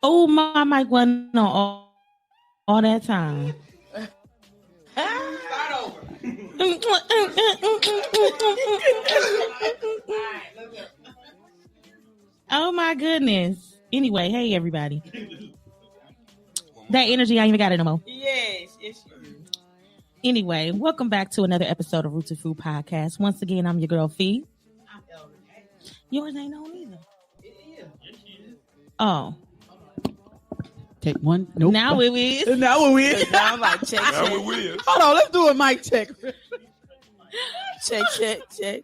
Oh, my mic wasn't on all that time. Start over. Oh my goodness. Anyway, hey everybody. That energy, I ain't even got it no more. Yes. Anyway, welcome back to another episode of Roots of Food Podcast. Once again, I'm your girl Fee. I'm Elvin. Yours ain't on either. It is. Oh. Take one. Nope. Now it is. Now it is. Now I'm like, check. Now we will. Hold on, let's do a mic check. Check. Check.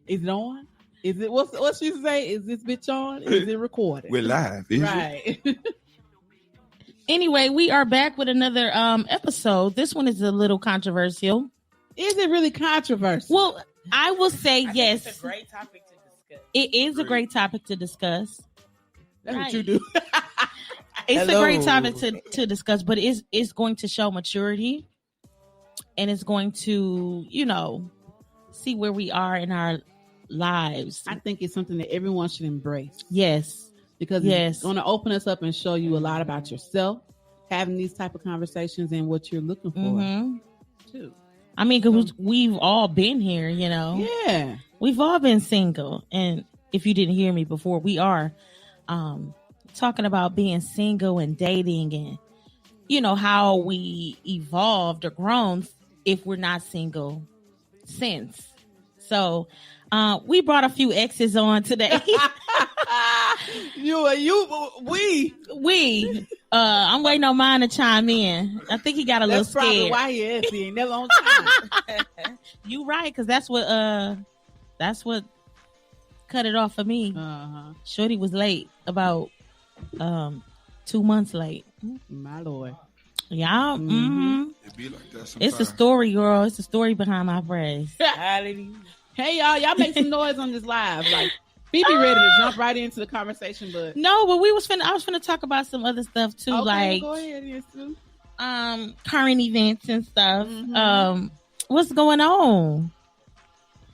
Is it on? Is it what she say? Is this bitch on? Is it recorded? We're live. Is it? Right. Anyway, we are back with another episode. This one is a little controversial. Is it really controversial? Well, I will say yes. It's a great topic to discuss. It is a great topic to discuss. That's right. what you do. It's Hello. a great topic to discuss, but it's going to show maturity, and it's going to, see where we are in our lives. I think it's something that everyone should embrace Yes. because Yes. it's going to open us up and show you a lot about yourself. Having these type of conversations and what you're looking for Mm-hmm. too. I mean, because we've all been here, Yeah. We've all been single. And if you didn't hear me before, we are talking about being single and dating and, how we evolved or grown if we're not single since. So we brought a few exes on today. We. I'm waiting on mine to chime in. I think he got a That's little probably scared. why he is. He ain't never on time. You right, because that's what cut it off for me. Uh-huh. Shorty was late, about 2 months late. My Lord. Y'all, It be like that It's sometimes. a story, girl. It's a story behind my praise. Hallelujah. Hey, y'all make some noise on this live. Like, be ready to jump right into the conversation, but No, but I was finna talk about some other stuff too, okay, like go ahead, yes, Sue. current events and stuff. Mhm. What's going on?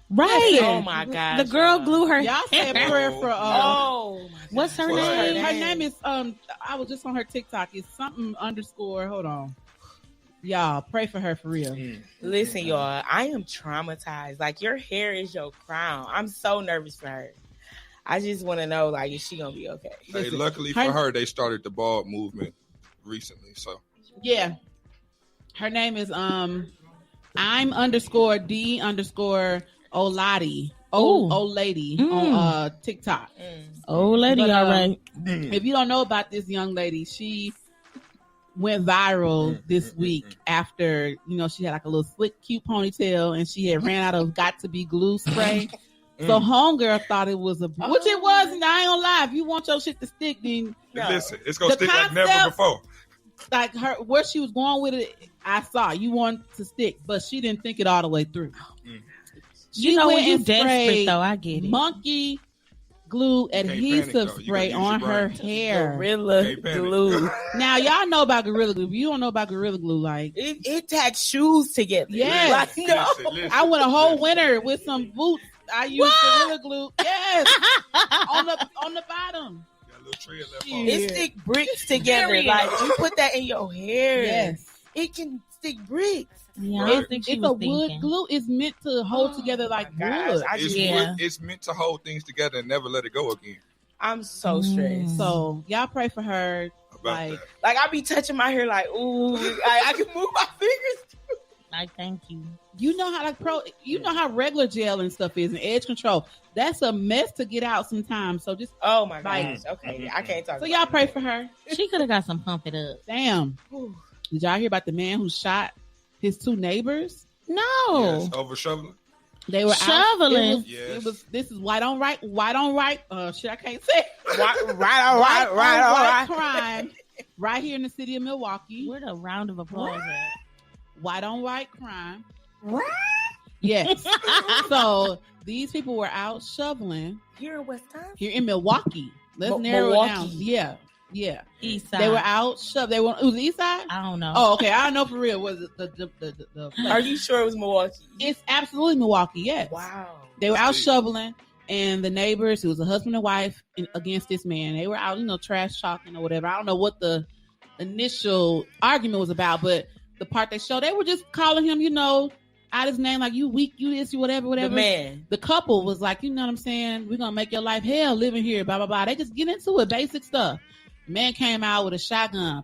Right. Listen, Oh my God. The girl glue her Y'all say a hair. prayer for Oh my God. What's her What's her name? her name is I was just on her TikTok. It's something underscore. Hold on. Y'all pray for her for real. Listen, y'all, I am traumatized. Like, your hair is your crown. I'm so nervous for her. I just want to know, like, is she gonna be okay? Hey, Listen, luckily her- for her, they started the bald movement recently. So Yeah. Her name is I'm underscore D underscore Oladi. Ooh. Old lady Mm. on TikTok. Oh, lady, But, all right. If you don't know about this young lady, she went viral this week after, she had like a little slick, cute ponytail and she had ran out of got to be glue spray. So homegirl thought it was which it was, and I ain't gonna lie. If you want your shit to stick, then listen, it's gonna The stick like never concept- before. like her where she was going with it, I saw you want to stick, but she didn't think it all the way through. She When went you and desperate sprayed though, I get it. monkey glue panic, adhesive though. You spray gotta use on your her brain. hair. Gorilla Hey, panic. glue. Now y'all know about Gorilla Glue. If you don't know about Gorilla Glue, like It tacks shoes together. Yes. Like, no. Listen, I went a whole winter with some boots. I used Gorilla Glue. Yes, on the bottom. got a little tread left Yeah. on. It stick bricks together. Period. Like, you put that in your hair. Yes, It can stick bricks. Yeah, I don't think she it's was a wood thinking. glue. It's meant to hold together like my gosh. wood. I It's, just, Yeah. it's meant to hold things together and never let it go again. I'm so stressed. So y'all pray for her. About Like, that. Like, I be touching my hair like, ooh, I can move my fingers. I thank you. you know how how regular gel and stuff is, and edge control. That's a mess to get out sometimes. So just Oh my Like- gosh. Okay, I can't talk. so about y'all it. pray for her. She could have got some pump it up. Damn. Whew. Did y'all hear about the man who shot his two neighbors? No. Yes, over shoveling. They were Shoveling. Out, Yes. it was. This is white on right. Shit, I can't say. Right, all right. Crime. Right here in the city of Milwaukee. Where the round of applause at? White on white crime. Yes. So these people were out shoveling Here in Wisconsin. here in Milwaukee. Let's narrow it down. Milwaukee. Yeah. East side. They were out shoved. It was the east side. I don't know. Oh, okay. I don't know for real. Was it the Are you sure it was Milwaukee? It's absolutely Milwaukee. Yes. Wow. They were out shoveling, and the neighbors, who was a husband and wife, against this man. They were out, trash talking or whatever. I don't know what the initial argument was about, but the part they showed, they were just calling him, out his name, like, you weak, you this, you whatever. The man. The couple was like, you know what I'm saying? We're going to make your life hell living here, blah, blah, blah. They just get into it, basic stuff. Man came out with a shotgun,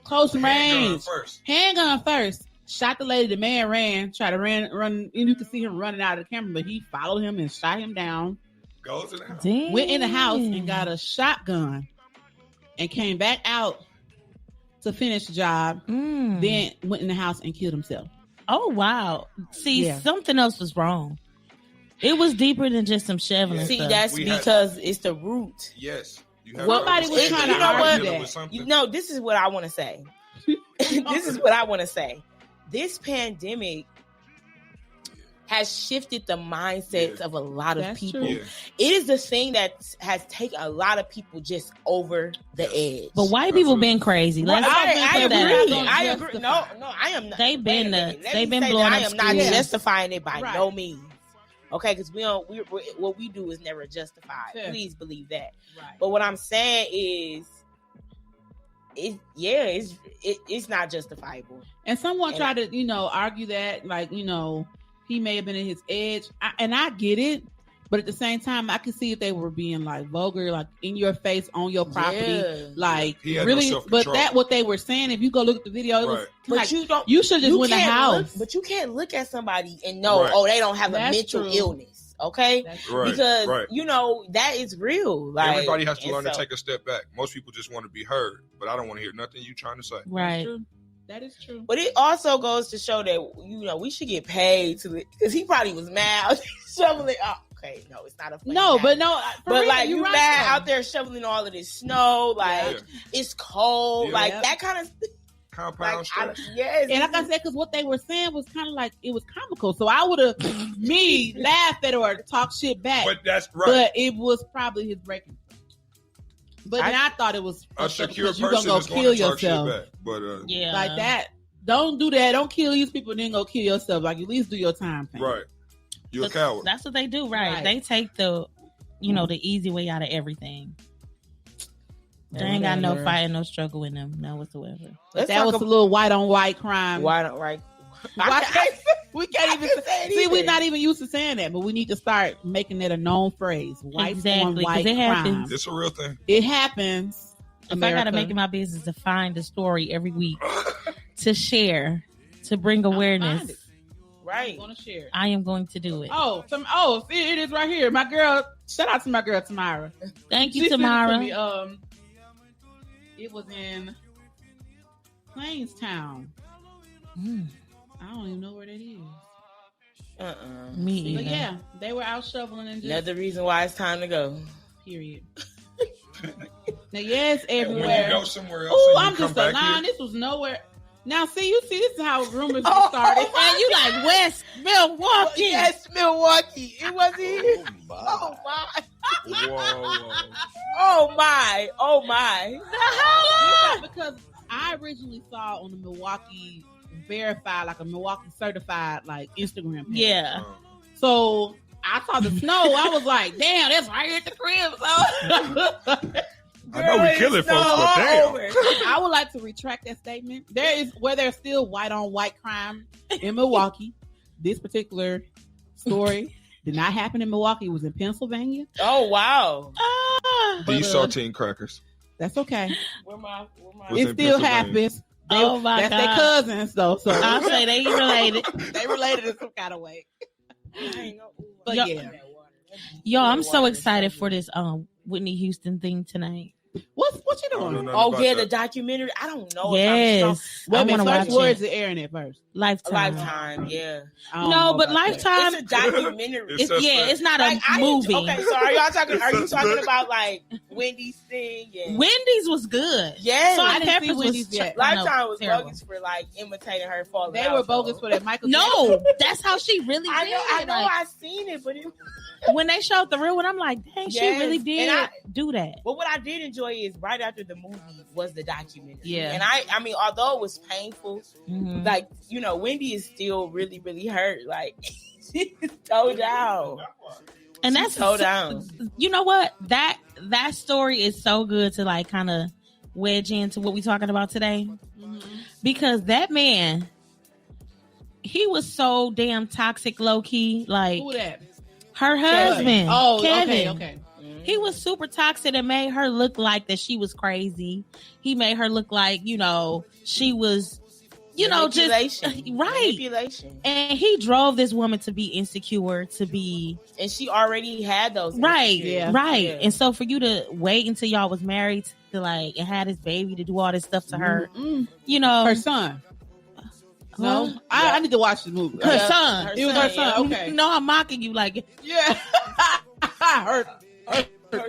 close range. Handgun first. Shot the lady. The man ran, tried to run, and you could see him running out of the camera, but he followed him and shot him down. Goes in the house. Damn. Went in the house and got a shotgun and came back out to finish the job. Then went in the house and killed himself. Oh, wow. See, something else was wrong. It was deeper than just some shoveling See, stuff. that's because it's the root. Yes. Somebody was trying to argue that. This is what I want to say. This is what I want to say. This pandemic has shifted the mindsets of a lot of people. Yeah. It is the thing that has taken a lot of people just over the edge. But white people been crazy. I agree. No, I am not. They've been blowing up. I am not justifying it by no means. Okay, because what we do is never justified. Yeah. Please believe that. Right. But what I'm saying is, it's not justifiable. And someone tried to, argue that, like, he may have been at his edge. And I get it. But at the same time, I can see if they were being, like, vulgar, like, in your face, on your property. Like, really. But what they were saying, if you go look at the video, it was like, you should just win the house. But you can't look at somebody and know, they don't have a mental illness. Okay? Because, that is real. Like, everybody has to learn to take a step back. Most people just want to be heard, but I don't want to hear nothing you trying to say. Right. That is true. But it also goes to show that, we should get paid because he probably was mad shoveling. Oh, okay, no, it's not a funny but like you mad out there shoveling all of this snow, like it's cold, like that kind of compound stress. Yes, and like I said, because what they were saying was kind of like it was comical, so I would have laughed at it or talk shit back. But that's right. But it was probably his breaking. But I thought it was a secure person you're gonna go kill yourself. Back. But like that. Don't do that. Don't kill these people and then go kill yourself. Like, at least do your time. Right. You're a coward. That's what they do, right? They take the easy way out of everything. They ain't got no fight and no struggle in them, no whatsoever. That was a little white on white crime. White on white. We can't even say. See, we're not even used to saying that, but we need to start making it a known phrase. White on white crime. It's a real thing. It happens. If I got to make it my business to find a story every week to share, to bring awareness, right? I'm gonna share. I am going to do it. See, it is right here. My girl. Shout out to my girl Tamara. Thank you, Tamara. It was in Plainstown. I don't even know where that is. Me either. But yeah, they were out shoveling and just another reason why it's time to go. Period. Now, yes, everywhere. When you go somewhere else, I'm just lying. This was nowhere. Now, this is how rumors get started. And you like West Milwaukee? Yes, Milwaukee. It wasn't here. Oh my! Oh my! Because I originally saw on the Milwaukee verified, like a Milwaukee certified, like Instagram page. Yeah. So I saw the snow. I was like, damn, that's right here at the crib. So I know we killing folks, but damn. I would like to retract that statement. There's still white on white crime in Milwaukee. This particular story did not happen in Milwaukee. It was in Pennsylvania. Oh wow! These saltine crackers. That's okay. It still happens. That's their cousins though. So I'll say they related. They related in some kind of way. But Yo, I'm so excited for this Whitney Houston thing tonight. What you doing? The documentary. I don't know. Yes, I want to watch. Where's it airing it first? Lifetime. Yeah. No, but Lifetime. It's a documentary. It's not a movie. Okay, so are you talking about like Wendy's thing? And... Wendy's was good. Yeah, Salt and Pepper was yet. Lifetime was bogus for like imitating her falling. They were bogus for that Michael. No, that's how she really did. I know. I seen it, but when they showed the real one, I'm like, dang, she really did do that. But what I did enjoy is right after the movie was the documentary. Yeah. And I mean, although it was painful, like, Wendy is still really, really hurt. Like, she's so down. And that's so down. You know what? That story is so good to like kind of wedge into what we're talking about today. Because that man, he was so damn toxic, low key. Like, who that? Her husband. Oh, Kevin. Okay. He was super toxic and made her look like that she was crazy. He made her look like, she was, just right. Manipulation. And he drove this woman to be insecure, and she already had those. Right. Yeah. Right. Yeah. And so for you to wait until y'all was married to like and had his baby to do all this stuff to her, her son. No, I need to watch the movie. Her son. It was her son. Okay. No, I'm mocking you like yeah. her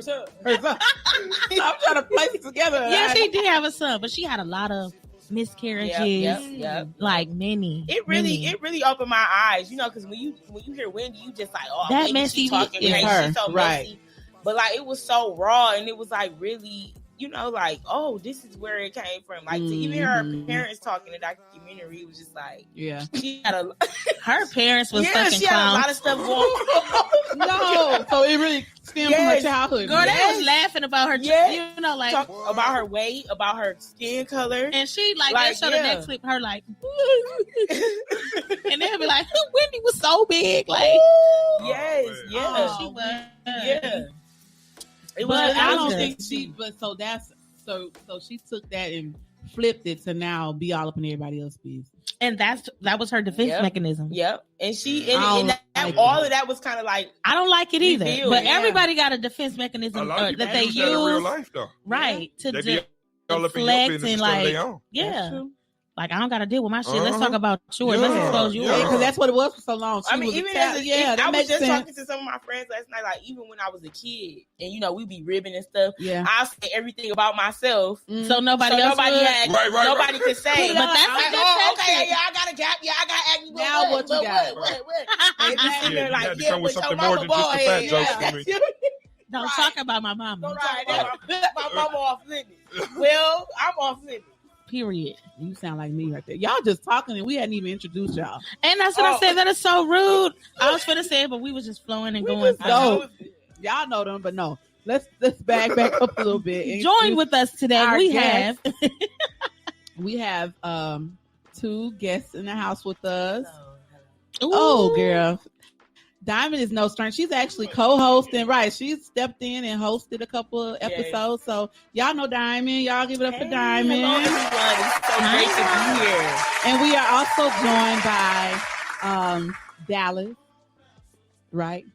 son. I'm trying to place it together. Yeah, she did have a son, but she had a lot of miscarriages. Yep. Like many. It really opened my eyes, because when you hear Wendy, you just like, oh, that messy she talking crazy, she's so messy. But like it was so raw, and it was like really, like, oh, this is where it came from. Like to even hear her parents talking in that documentary, it was just like, she had her parents was fucking she had a lot of stuff going on. No, so it really stemmed from her childhood. Girl, they was laughing about her, like talk about her weight, about her skin color, and she like they show the next clip, her like, and they'll be like, Wendy was so big, like, she was, It was. I don't think she. But so that's so she took that and flipped it to now be all up in everybody else's business. And that was her defense mechanism. Yep. And she and all of that was kind of like, I don't like it either. But everybody got a defense mechanism that they use in real life, though. Right. To deflect and like like, I don't got to deal with my shit. Let's talk about yours. Let's expose yours. Because that's what it was for so long. I mean, even as I was just talking to some of my friends last night, like, even when I was a kid, and, we be ribbing and stuff, I'll say everything about myself. So nobody could say. But that's okay, I got a gap. Yeah, I got to act. Now what you got? And you sit there like, come with something more than just the fat jokes for me. Don't talk about my mama. Don't talk about my mama off limits. Well, I'm off limits. Period. You sound like me right there. Y'all just talking and we hadn't even introduced y'all. And that's what I said. That is so rude. I was gonna say it, but we was just flowing and going. No, y'all know them, but no. Let's back up a little bit. Join with us today. We have 2 guests in the house with us. Ooh. Oh, girl. Diamond is no stranger. She's actually co-hosting, right? She's stepped in and hosted a couple of episodes. So y'all know Diamond. Y'all give it up for Diamond. Hello, everyone. It's so great to be here. And we are also joined by Dallas, right?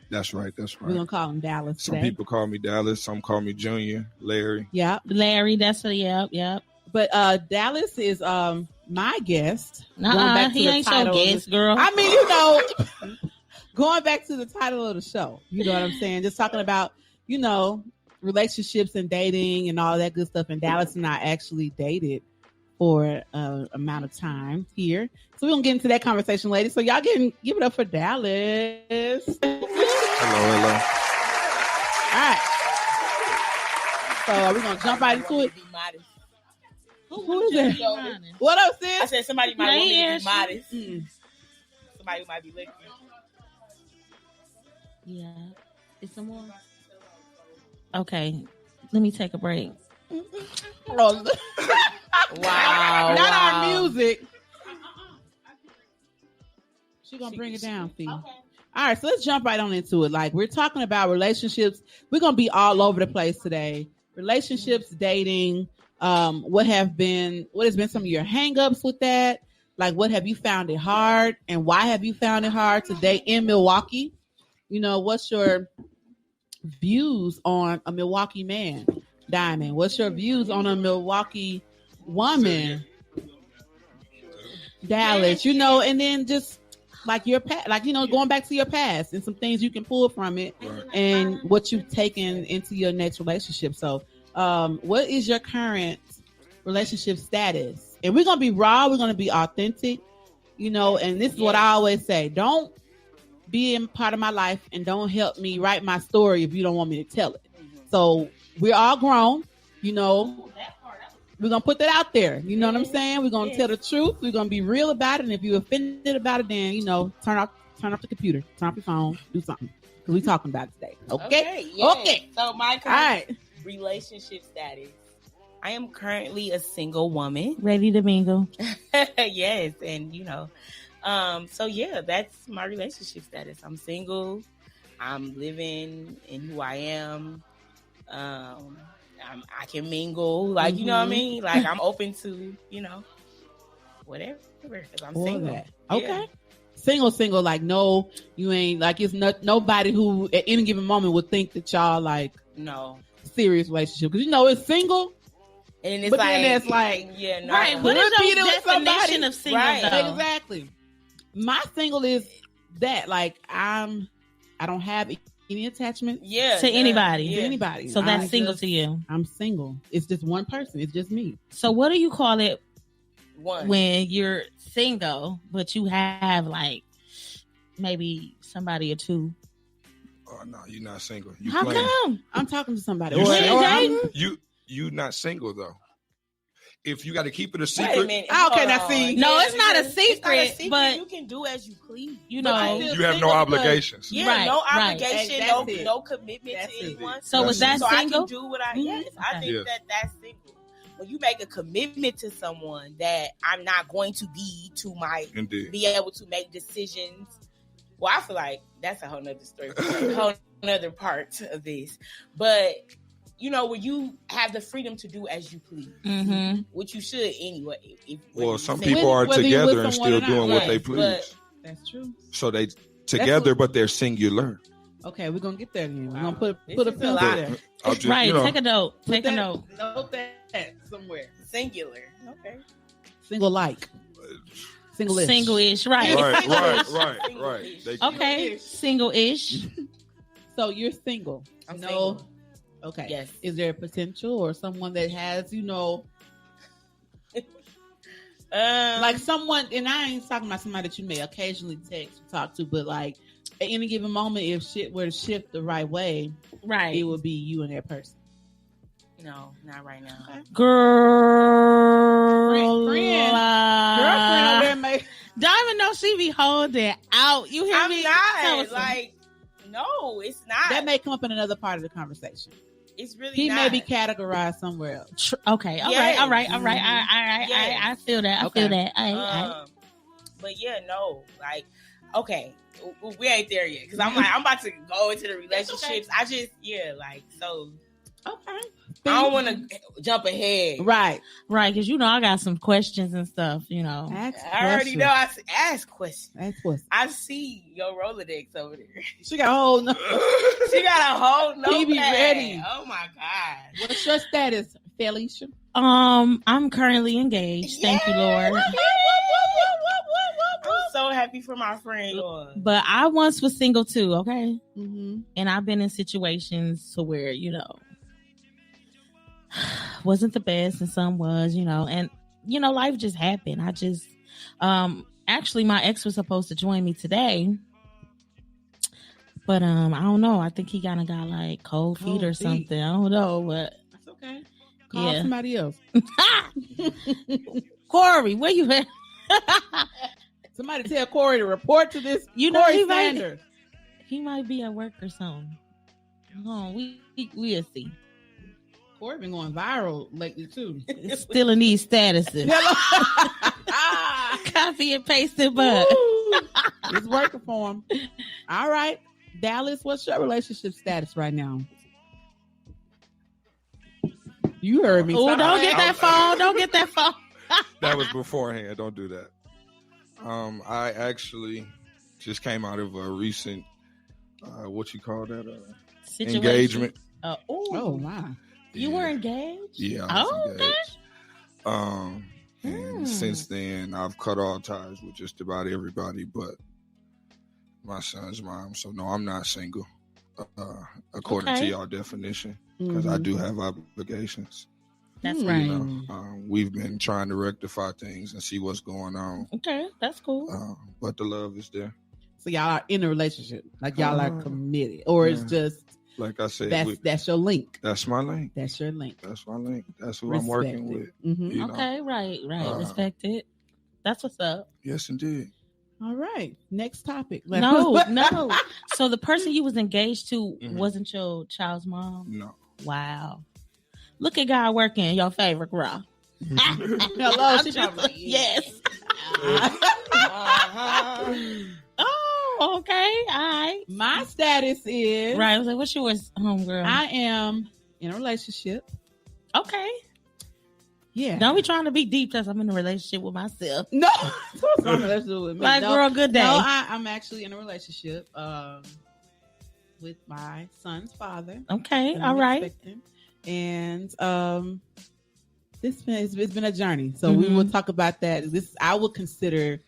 That's right. We're going to call him Dallas today. Some people call me Dallas. Some call me Junior, Larry. Yeah. Larry, that's what, yep. But Dallas is my guest. He ain't your guest, girl. I mean, going back to the title of the show, you know what I'm saying? Just talking about, relationships and dating and all that good stuff. And Dallas and I actually dated for an amount of time here. So we're going to get into that conversation later. So y'all give it up for Dallas. Hello. All right. So are we going to jump right into it? Who is that? What up, sis? I said somebody might want me to be modest. Somebody might be looking. Yeah. Is some more? Okay. Let me take a break. Wow. Not our music. She's going to bring it down for you. Okay. All right. So let's jump right on into it. Like, we're talking about relationships. We're going to be all over the place today. Relationships, dating, what has been some of your hang-ups with that? Like, what have you found it hard? And why have you found it hard to date in Milwaukee? What's your views on a Milwaukee man, Diamond? What's your views on a Milwaukee woman, Dallas? And then just like your past, going back to your past and some things you can pull from it, and what you've taken into your next relationship. So, what is your current relationship status? And we're gonna be raw. We're gonna be authentic. And this is what I always say: don't be in part of my life and don't help me write my story if you don't want me to tell it. So we're all grown, we're going to put that out there. You know what I'm saying? We're going to tell the truth. We're going to be real about it. And if you're offended about it, then, turn turn off the computer, turn off your phone, do something. Because we talking about it today. Okay. Yes. Okay. So my current relationship status. I am currently a single woman. Ready to mingle. Yes. And so yeah, that's my relationship status. I'm single. I'm living in who I am. I can mingle, like, you know what I mean? Like, I'm open to, whatever, because I'm single. That. Okay. Yeah. Single, like, no, you ain't, like, it's not nobody who at any given moment would think that y'all, like, no serious relationship. Because, it's single. And it's but like, then it's like, yeah, no. Right. What is your definition of single, right. though? Exactly. My single is that, like, I don't have any attachment to anybody. To anybody. So that's single to you. I'm single. It's just one person. It's just me. So what do you call it one when you're single, but you have like maybe somebody or two? Oh no, you're not single. How come? I'm talking to somebody. You not single though. If you got to keep it a secret. Wait a minute. Okay, now see. No, it's not a secret, but you can do as you please. You have no obligations. Yeah, right, no obligation, exactly. no commitment to anyone. So is that single? I can do what I yes. I think that's single. When you make a commitment to someone that I'm not going to be be able to make decisions. Well, I feel like that's a whole nother story, a whole nother part of this. But when you have the freedom to do as you please, which you should anyway. Some people are together and still doing what they please. That's true. So they together, but they're singular. Okay, we're gonna get there again. We're gonna put a pencil there. Right. Take a note. Take a note. Note that somewhere. Singular. Okay. Single-like. Single-ish. Single-ish. Right. Right. Okay. Single-ish. So you're single. I'm single. Okay. Yes. Is there a potential or someone that has, like someone, and I ain't talking about somebody that you may occasionally text or talk to, but like at any given moment, if shit were to shift the right way, right, it would be you and that person. No, not right now. Okay. Girlfriend over there, mate. Diamond know she be holding out. You hear me? I'm not like. No, it's not. That may come up in another part of the conversation. It's really he not. may be categorized somewhere else. Okay, all right. I feel that. I feel that. But yeah, no, like, okay, we ain't there yet because I'm about to go into the relationships. I just so. Okay. I don't want to jump ahead. Right. Because I got some questions and stuff, I already know. I ask questions. Ask questions. I see your Rolodex over there. She got a whole She got a whole notepad. He be ready. Oh my God. What's your status, Felicia? I'm currently engaged. Thank you, Lord. I'm so happy for my friend, Lord. But I once was single too, okay? Mm-hmm. And I've been in situations to where, wasn't the best and some was, and life just happened. I just actually my ex was supposed to join me today, but I don't know. I think he kind of got like cold feet or something. I don't know, but that's okay. Call somebody else. Corey, where you at? Somebody tell Corey to report to this. Corey Sanders. He might be at work or something. We'll see. Corey been going viral lately too. Still in these statuses. Copy and paste it, but it's working for him. All right, Dallas, what's your relationship status right now? You heard me. Oh, don't get that phone. Don't get that phone. That was beforehand. Don't do that. I actually just came out of a recent, what you call that? Engagement. Oh, wow. You were engaged? Yeah, I was engaged. And since then, I've cut all ties with just about everybody but my son's mom. So, no, I'm not single, according to y'all definition, because I do have obligations. That's right. We've been trying to rectify things and see what's going on. Okay, that's cool. But the love is there. So y'all are in a relationship, like y'all are committed, or it's just like I said. That's your link. That's my link. That's your link. That's my link. That's who I'm working with. Okay, right. Respect it. That's what's up. Yes, indeed. All right. Next topic. No. So the person you was engaged to wasn't your child's mom? No. Wow. Look at God working in your favor, girl. Hello. Yes. Oh, okay. All right. My status is right. I was like, what's yours, homegirl? I am in a relationship. Okay. Yeah. Don't be trying to be deep because I'm in a relationship with myself. No. I'm in a relationship with me. Like, girl, good day. No, I'm actually in a relationship with my son's father. Okay. All right. And it's been a journey. So we will talk about that. This I would consider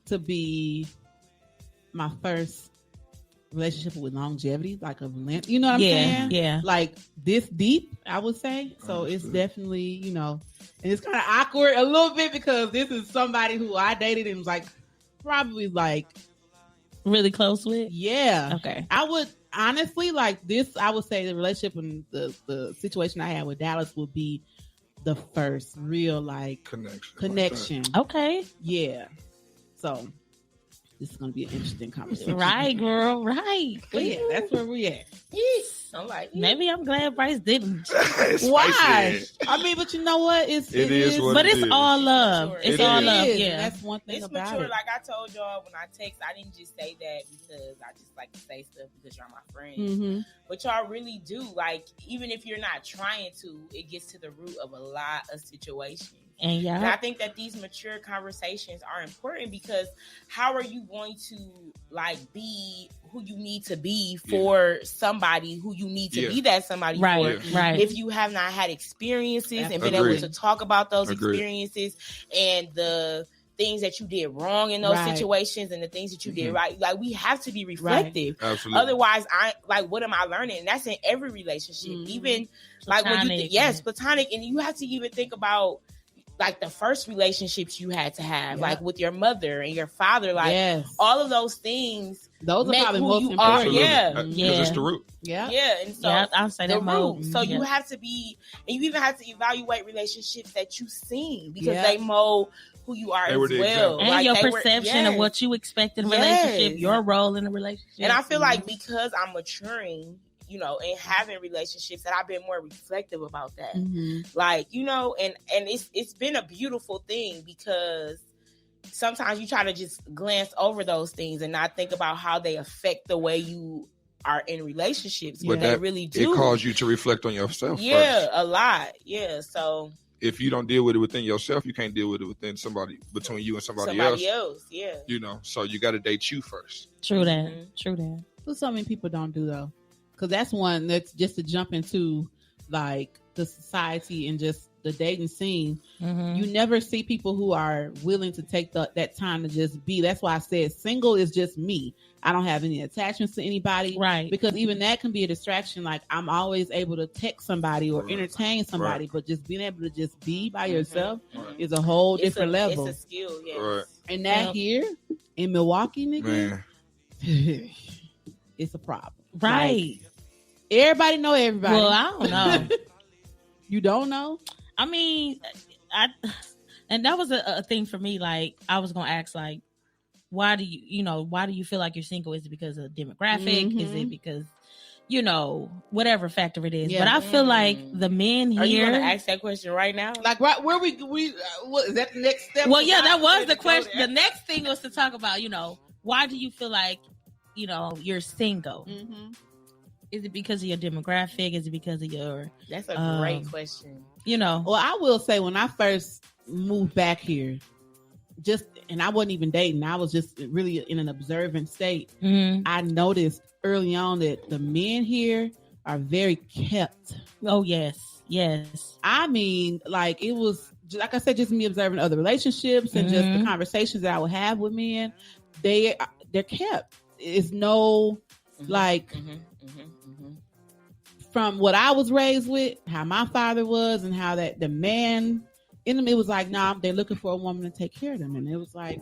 to be my first relationship with longevity, like of length. You know what I'm saying? Yeah. Like this deep, I would say. So it's definitely, and it's kind of awkward a little bit because this is somebody who I dated and was like probably like really close with. Yeah. Okay. I would honestly like this. I would say the relationship and the situation I had with Dallas would be the first real like connection. Like okay. Yeah. So this is going to be an interesting conversation. Right, girl. Right. But yeah, that's where we at. Yes. I'm like, maybe I'm glad Bryce didn't. Why? I mean, but you know what? It is. But it's all love. It's all love. Yeah. That's one thing about mature. it. Like I told y'all when I text, I didn't just say that because I just like to say stuff because y'all my friends. Mm-hmm. But y'all really do. Like, even if you're not trying to, it gets to the root of a lot of situations. And I think that these mature conversations are important because how are you going to like be who you need to be for somebody who you need to be that somebody for? Right. If you have not had experiences and been able to talk about those experiences and the things that you did wrong in those situations and the things that you did right, like we have to be reflective. Absolutely. Otherwise, what am I learning? And that's in every relationship, even like platonic, when you platonic, and you have to even think about like the first relationships you had to have, like with your mother and your father, like all of those things. Those are probably most important. Because it's the root. Yeah. And so I'll say the that root. So you have to be, and you even have to evaluate relationships that you've seen because they mold who you are as well. And like your perception of what you expect in a relationship, your role in a relationship. And I feel like because I'm maturing, and having relationships that I've been more reflective about that. Like, and it's been a beautiful thing because sometimes you try to just glance over those things and not think about how they affect the way you are in relationships. But they really do. It calls you to reflect on yourself. Yeah, first. A lot. Yeah. So if you don't deal with it within yourself, you can't deal with it within between you and somebody else. Yeah. So you got to date you first. True that. True that. But so many people don't do though. Because that's one that's just to jump into like the society and just the dating scene. You never see people who are willing to take that time to just be. That's why I said single is just me. I don't have any attachments to anybody. Right. Because even that can be a distraction. Like I'm always able to text somebody or entertain somebody, but just being able to just be by yourself is a whole different level. It's a skill, yes. Right. And that here in Milwaukee, nigga, it's a problem. Right. Like, everybody know everybody. Well, I don't know. You don't know? I mean, and that was a thing for me. Like, I was gonna ask, like, why do you feel like you're single? Is it because of demographic? Is it because, whatever factor it is? But I feel like the men here. Are you gonna ask that question right now? Like, right where we what, is that the next step? Well, yeah, that was the question. The next thing was to talk about, why do you feel like, you're single? Is it because of your demographic? Is it because of your... That's a great question. Well, I will say when I first moved back here, and I wasn't even dating, I was just really in an observant state. I noticed early on that the men here are very kept. Oh, yes. Yes. I mean, like it was, like I said, just me observing other relationships and just the conversations that I would have with men. They're kept. It's no from what I was raised with, how my father was, and how that the man in them, it was like, nah, they're looking for a woman to take care of them. And it was like,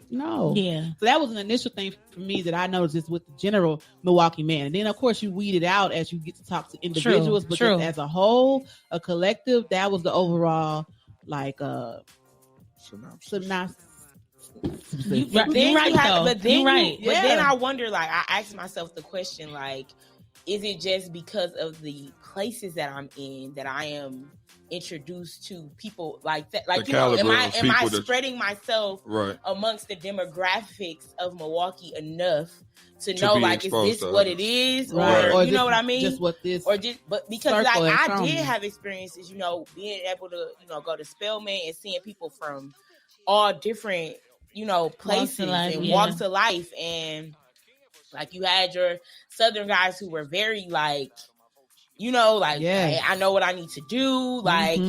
no. Yeah. So that was an initial thing for me that I noticed just with the general Milwaukee man. And then, of course, you weed it out as you get to talk to individuals. But as a whole, a collective, that was the overall, like, synopsis. You're right. But then I wonder, like, I ask myself the question, like, is it just because of the places that I'm in that I am introduced to people like that? Like, you know, am I spreading myself amongst the demographics of Milwaukee enough to know, like, is this what it is, or you know what I mean? Just what this, or just, but because like I did have experiences, you know, being able to, you know, go to Spelman and seeing people from all different, you know, places and walks of life, and like you had your Southern guys who were very like, you know, like, hey, I know what I need to do, like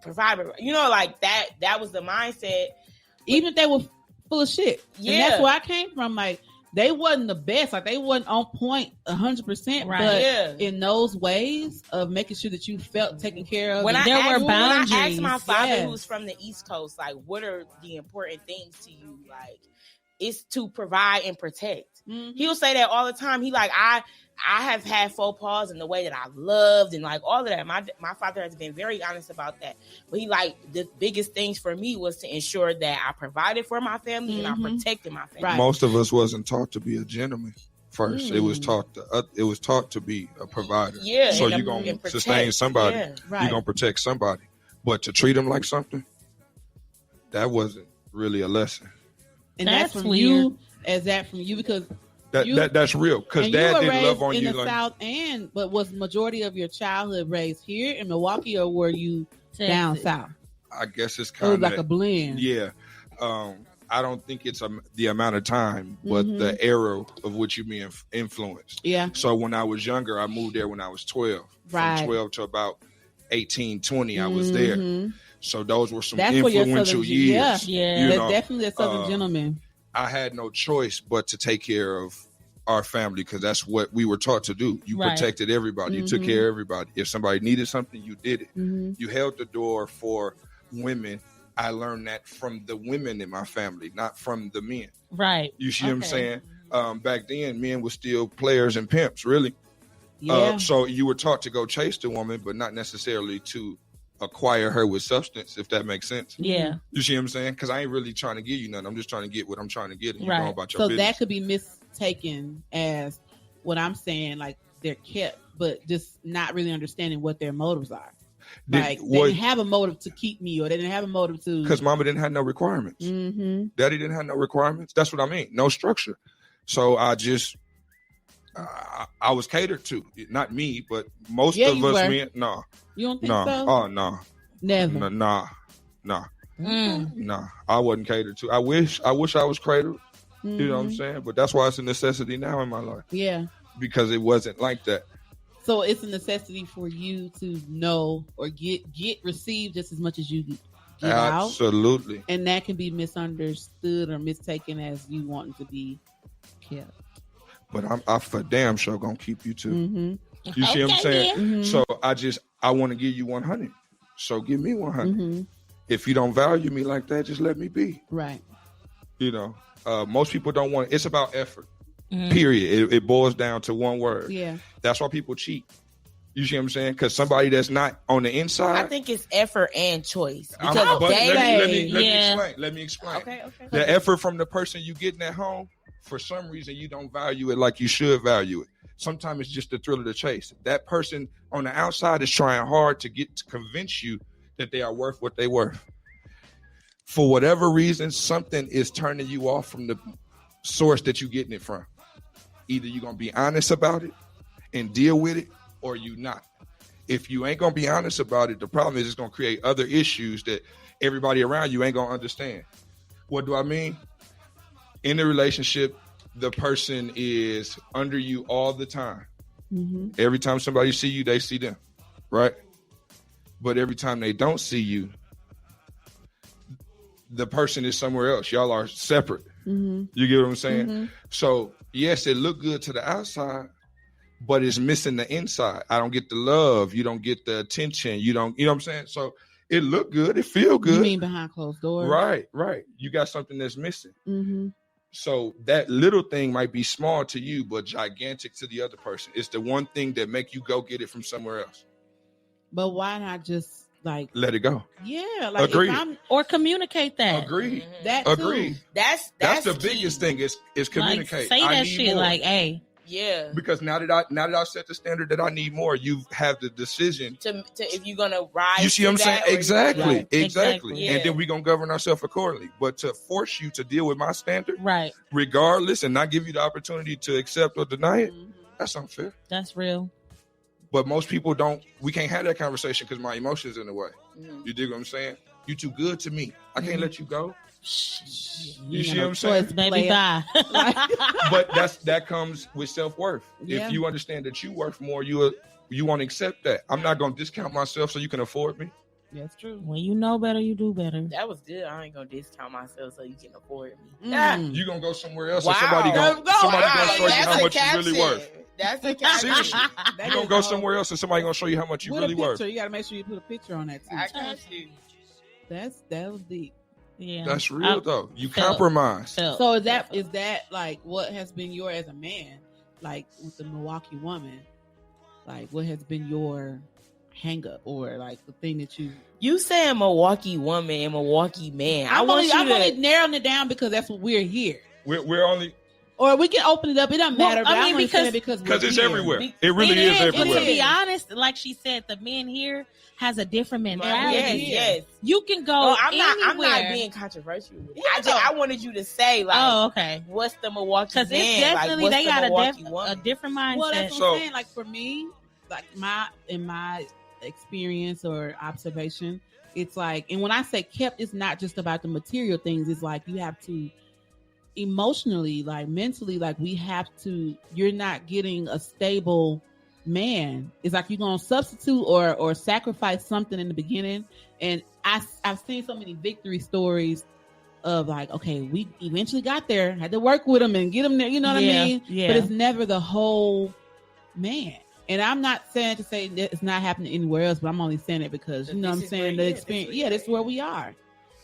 provide, you know, like that. That was the mindset. Even if they were full of shit, and that's where I came from. Like, they wasn't the best, like they wasn't on point 100%, but in those ways of making sure that you felt taken care of. When there were boundaries. When I asked my father, who's from the East Coast, like, what are the important things to you? Like, it's to provide and protect. He'll say that all the time. He like, I have had faux pas in the way that I loved and like all of that. My father has been very honest about that. But he like, the biggest things for me was to ensure that I provided for my family and I protected my family. Right. Most of us wasn't taught to be a gentleman first. It was taught to be a provider. Yeah. So you're gonna sustain somebody. Yeah. Right. You're gonna protect somebody. But to treat them like something, that wasn't really a lesson. And that's from weird. You. Is that from you? Because that's real. Because Dad didn't love on you in the South End, but was majority of your childhood raised here in Milwaukee, or were you down south? I guess it's kind of like a blend. Yeah. I don't think it's the amount of time, but the era of which you being influenced. Yeah. So when I was younger, I moved there when I was 12. Right. From 12 to about 18, 20, I was there. So those were some influential years. Yeah. That's definitely a Southern gentleman. I had no choice but to take care of our family because that's what we were taught to do. You protected everybody. You took care of everybody. If somebody needed something, you did it. You held the door for women. I learned that from the women in my family, not from the men. Right. You see what I'm saying? Back then, men were still players and pimps, really. Yeah. So you were taught to go chase the woman, but not necessarily to acquire her with substance, if that makes sense. Yeah. You see what I'm saying? Because I ain't really trying to give you nothing. I'm just trying to get what I'm trying to get. And you know about your business. So that could be mistaken as what I'm saying, like they're kept, but just not really understanding what their motives are. Like they didn't have a motive to keep me, or they didn't have a motive to. Because Mama didn't have no requirements. Daddy didn't have no requirements. That's what I mean. No structure. So I just, I was catered to. Not me, but most of us men. No. You don't think so? Oh no. Never. Nah. I wasn't catered to. I wish I was cradled. You know what I'm saying? But that's why it's a necessity now in my life. Yeah. Because it wasn't like that. So it's a necessity for you to know or get received just as much as you give out. Absolutely. And that can be misunderstood or mistaken as you wanting to be kept. But I'm for damn sure gonna keep you too. You see what I'm saying? So I want to give you 100. So give me 100. If you don't value me like that, just let me be. Right. You know, most people don't want it. It's about effort. Period. It boils down to one word. Yeah. That's why people cheat. You see what I'm saying? Because somebody that's not on the inside. I think it's effort and choice. Because let me explain. Okay. The effort from the person you getting at home, for some reason you don't value it like you should value it. Sometimes it's just the thrill of the chase. That person on the outside is trying hard to convince you that they are worth what they worth. For whatever reason, something is turning you off from the source that you're getting it from. Either you're going to be honest about it and deal with it, or you not. If you ain't going to be honest about it, the problem is it's going to create other issues that everybody around you ain't going to understand. What do I mean? In the relationship, the person is under you all the time. Every time somebody see you, they see them, right? But every time they don't see you, the person is somewhere else. Y'all are separate. You get what I'm saying? So yes, it look good to the outside, but it's missing the inside. I don't get the love. You don't get the attention. You know what I'm saying? So it look good. It feel good. You mean behind closed doors? Right. You got something that's missing. So that little thing might be small to you, but gigantic to the other person. It's the one thing that make you go get it from somewhere else. But why not just Like, let it go. Yeah, like agreed. Or communicate that. Agreed. That agreed. That's the key. biggest thing is communicate. Like, say that shit more. Like, hey. Yeah. Because now that I set the standard that I need more, you have the decision to if you're gonna rise. You see what I'm saying? Exactly. Yeah. And then we're gonna govern ourselves accordingly. But to force you to deal with my standard, right, regardless, and not give you the opportunity to accept or deny it, that's unfair. That's real. But most people don't. We can't have that conversation because my emotions in the way. You dig what I'm saying? You too good to me. I can't let you go. You see what I'm saying? Baby, bye. But that comes with self-worth. Yeah. If you understand that you worth more, you want to accept that. I'm not going to discount myself so you can afford me. That's true. When you know better, you do better. That was good. I ain't going to discount myself so you can afford me. You going to go somewhere else wow. or somebody going to show you how much you really worth. That's a caption. Seriously. You're going to go somewhere else and somebody going to show you how much you really worth. You got to make sure you put a picture on that too. I got you. That was deep. Yeah, that's real though. You compromise. So is that like what has been your as a man, like with the Milwaukee woman, like what has been your hang up or like the thing that you saying Milwaukee woman and Milwaukee man? I'm only narrowing it down because that's what we're here. We're only. Or we can open it up. It doesn't matter. I mean, because it's everywhere. It really is everywhere. And to be honest, like she said, the men here has a different mentality. Yes. You can go anywhere. I'm not being controversial. I wanted you to say, like, okay, what's the Milwaukee because it's definitely like, they got a different mindset. Well, that's what I'm saying. Like for me, like in my experience or observation, it's like, and when I say kept, it's not just about the material things. It's like you have to emotionally, like mentally, like you're not getting a stable man. It's like you're gonna substitute or sacrifice something in the beginning. And I've seen so many victory stories of like, okay, we eventually got there, had to work with them and get them there, you know what I mean? Yeah. But it's never the whole man. And I'm not saying to say that it's not happening anywhere else, but I'm only saying it because you know what I'm saying, the experience. This is where we are.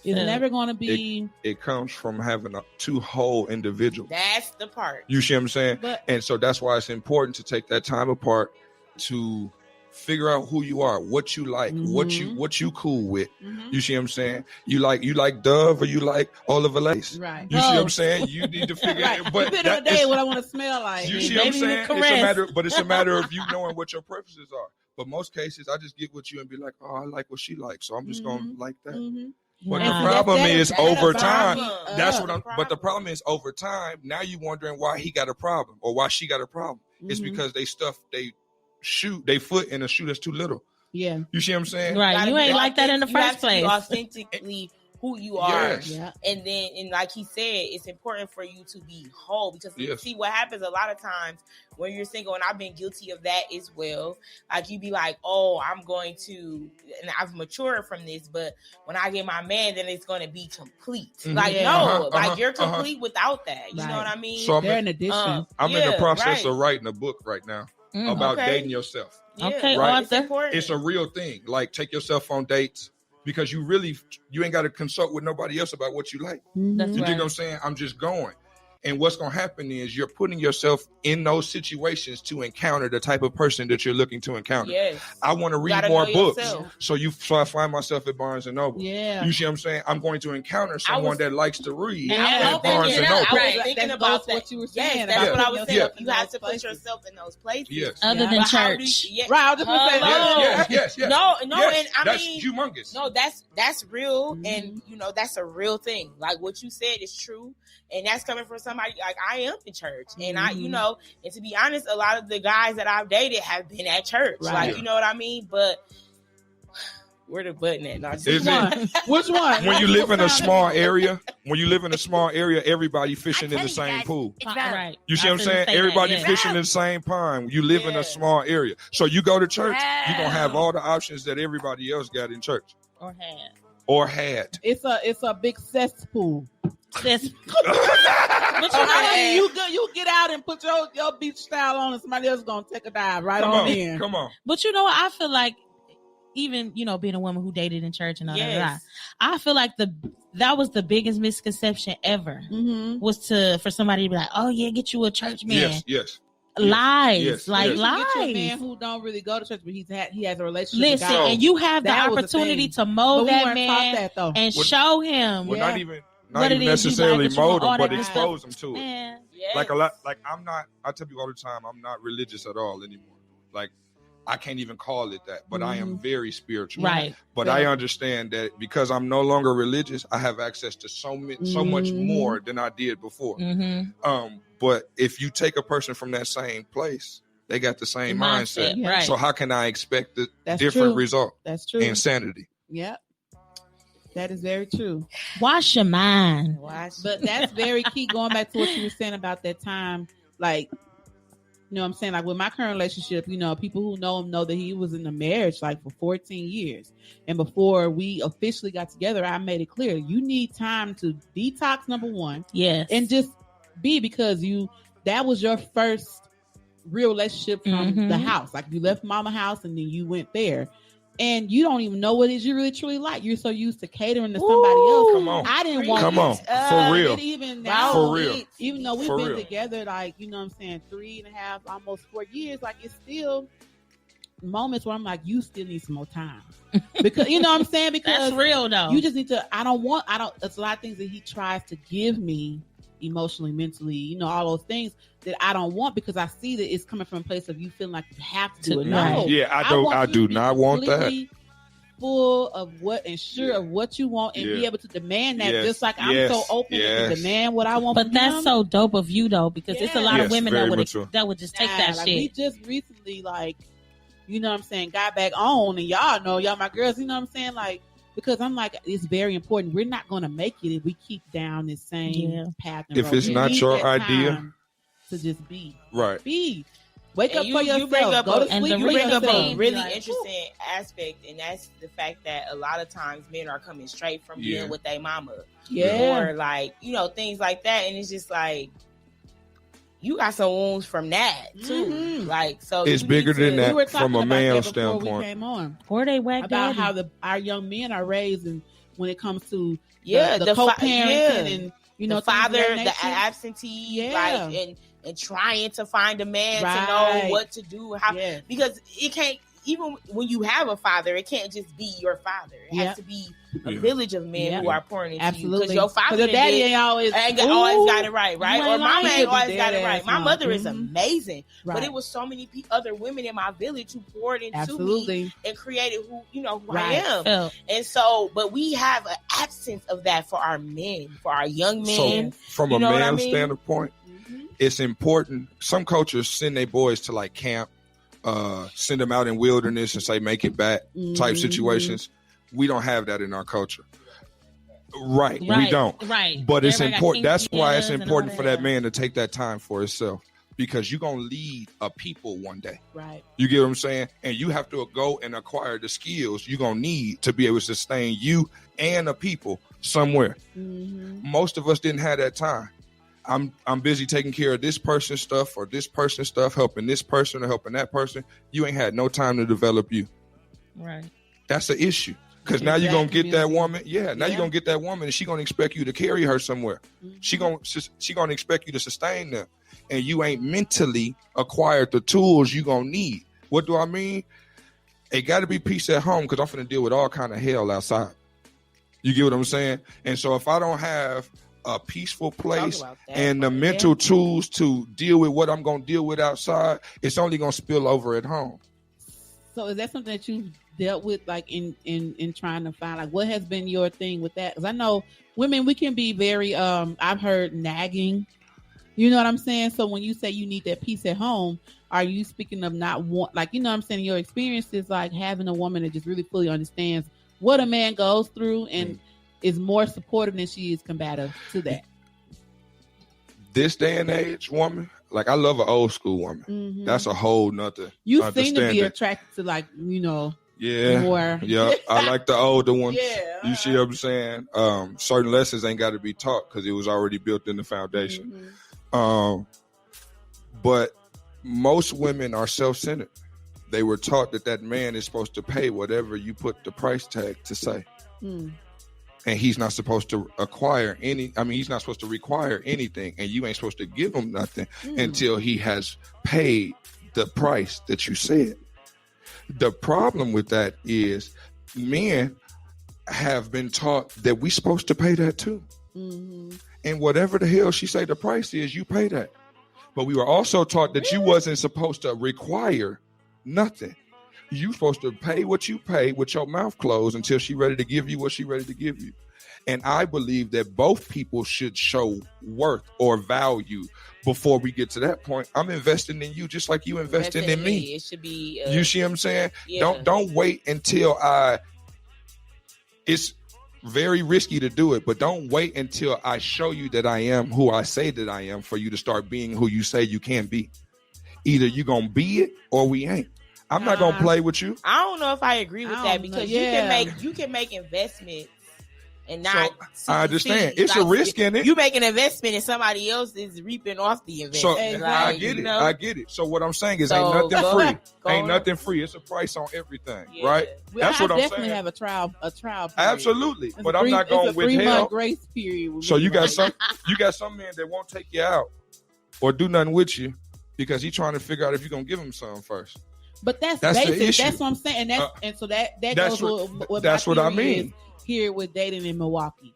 It's never going to be. It comes from having two whole individuals. That's the part. You see what I'm saying? And so that's why it's important to take that time apart to figure out who you are, what you like, what you cool with. You see what I'm saying? You like Dove or you like Oliver Lace. Right. You see what I'm saying? You need to figure it. But depending on the day, what I want to smell like. You see what I'm saying? It's a matter of you knowing what your preferences are. But most cases, I just get with you and be like, oh, I like what she likes, so I'm just gonna like that. But the problem is over time. But the problem is over time. Now you wondering why he got a problem or why she got a problem. It's because they shoot they foot in a shoe that's too little. Yeah, you see what I'm saying? Right, you ain't like that in the first place. Authentically who you are, yes. And then, and like he said, it's important for you to be whole because you see what happens a lot of times when you're single, and I've been guilty of that as well. Like you be like, oh, I'm going to, and I've matured from this, but when I get my man, then it's going to be complete. Like you're complete without that. You know what I mean? So they're an addition. I'm in the process of writing a book right now about dating yourself. Okay, right? It's a real thing. Like take yourself on dates. Because you ain't got to consult with nobody else about what you like. That's you dig what I'm saying? I'm just going. And what's going to happen is you're putting yourself in those situations to encounter the type of person that you're looking to encounter. Yes. I want to read more books. So I find myself at Barnes & Noble. Yeah. You see what I'm saying? I'm going to encounter someone that likes to read at Barnes & Noble. I was thinking about what you were saying. That's what I was saying. You have to put yourself in those places. Yes. Other than church. Right. I was just going to say yes. No, and that's humongous. No, that's real. And, that's a real thing. Like what you said is true. And that's coming from somebody like I am in church. And and to be honest, a lot of the guys that I've dated have been at church. Right. Like, you know what I mean? But where the button at? No, Which one? When you live in a small area, everybody fishing in the same pool. Right. You see what I'm saying? Everybody fishing in the same pond. You live in a small area. So you go to church, you're going to have all the options that everybody else got in church. Or had. It's a big cesspool. But you get out and put your beach style on, and somebody else is gonna take a dive in. Come on. But I feel like even being a woman who dated in church and all that, I feel like that was the biggest misconception ever was for somebody to be like, oh yeah, get you a church man. Yes. lies, Yes. lies. Get you a man who don't really go to church, but he has a relationship. Listen, and you have the opportunity to mold that man and show him. Well, not even necessarily mold him, but expose him to it. Man. Yes. Like a lot. Like I tell people all the time, I'm not religious at all anymore. Like I can't even call it that, but I am very spiritual. Right. But I understand that because I'm no longer religious, I have access to so much more than I did before. But if you take a person from that same place, they got the same mindset. Right. So how can I expect the different result? That's true. Insanity. Yep. That is very true. Wash your mind. But that's very key. Going back to what you were saying about that time, like, you know what I'm saying? Like with my current relationship, you know, people who know him know that he was in a marriage like for 14 years. And before we officially got together, I made it clear you need time to detox, number one. Yes. And just be, because that was your first real relationship from the house. Like you left mama house and then you went there. And you don't even know what it is you really truly like. You're so used to catering to somebody else. Come on. I didn't want Come on. For real. Even now, for real. Even though we've been together, like, you know what I'm saying, 3.5, almost 4 years, like it's still moments where I'm like, you still need some more time. Because, you know what I'm saying? Because that's real though. You just need to, it's a lot of things that he tries to give me emotionally, mentally, you know, all those things that I don't want, because I see that it's coming from a place of you feeling like you have to do it. No, I do not want that. Full of what and sure of what you want and be able to demand that, just like I'm so open to demand what I want. But that's so dope of you though, because it's a lot of women that would just take that like shit. We just recently, like, you know what I'm saying, got back on, and y'all my girls, you know what I'm saying, like, because I'm like, it's very important. We're not going to make it if we keep down this same path. If it's not your idea, to just be right. Wake up for yourself. You bring up go to sleep. You bring up a really interesting aspect, and that's the fact that a lot of times men are coming straight from being with their mama, or like, you know, things like that, and it's just like, you got some wounds from that too. Like, so it's bigger than that from a male standpoint. We came on. Or they whack about how our young men are raised, and when it comes to the co-parenting and, you know, the father, the absentee, like, and trying to find a man to know what to do, how because it can't. Even when you have a father, it can't just be your father. It has to be a village of men who are pouring into you. Because your father, daddy ain't always got it right? Or mama ain't always got it right. My mother is amazing, but it was so many other women in my village who poured into me and created who I am. And so, but we have an absence of that for our men, for our young men. So, from a man's standpoint, it's important. Some cultures send their boys to like camp. Send them out in wilderness and say make it back type situations. We don't have that in our culture. Right. We don't. Right. But it's important. That's why it's important for that man to take that time for himself, because you're going to lead a people one day. Right. You get what I'm saying? And you have to go and acquire the skills you're going to need to be able to sustain you and a people somewhere. Most of us didn't have that time. I'm busy taking care of this person's stuff or this person's stuff, helping this person or helping that person. You ain't had no time to develop you. Right. That's an issue. Because now you're going to get that woman. Yeah, now you're going to get that woman and she's going to expect you to carry her somewhere. She going to expect you to sustain them. And you ain't mentally acquired the tools you're going to need. What do I mean? It got to be peace at home, because I'm finna deal with all kind of hell outside. You get what I'm saying? And so if I don't have a peaceful place and the mental tools to deal with what I'm going to deal with outside, it's only going to spill over at home. So is that something that you've dealt with, like in trying to find, like, what has been your thing with that? Because I know women, we can be very, I've heard nagging, you know what I'm saying? So when you say you need that peace at home, are you speaking of not want, like, you know what I'm saying, your experience is like having a woman that just really fully understands what a man goes through and is more supportive than she is combative to that? This day and age, woman, like, I love an old school woman. That's a whole nother. You seem to be attracted to, like, you know, more. Yeah, I like the older ones. You see what I'm saying? Certain lessons ain't got to be taught because it was already built in the foundation. But most women are self-centered. They were taught that man is supposed to pay whatever you put the price tag to say. and he's not supposed to he's not supposed to require anything, and you ain't supposed to give him nothing until he has paid the price that you said. The problem with that is men have been taught that we supposed to pay that too. And whatever the hell she say the price is, you pay that. But we were also taught that you wasn't supposed to require nothing. You supposed to pay what you pay with your mouth closed until she ready to give you what she ready to give you. And I believe that both people should show worth or value before we get to that point. I'm investing in you just like you investing in me. It should be. You see what I'm saying? Yeah. Don't wait until it's very risky to do it, but don't wait until I show you that I am who I say that I am for you to start being who you say you can be. Either you gonna be it or we ain't. I'm not gonna play with you. I don't know if I agree with that because you can make investments and not. So, I understand it's a risk in it. You make an investment and somebody else is reaping off the investment. So I get it. So what I'm saying is, ain't nothing free. Ain't nothing free. It's a price on everything, right? That's what I'm saying. Definitely have a trial. Period. Absolutely, but I'm not going with hell. 3-month grace period. So you got some men that won't take you out or do nothing with you because he's trying to figure out if you're gonna give him something first. But that's basic. That's what I'm saying. And so that goes with that's what I mean. Here with dating in Milwaukee,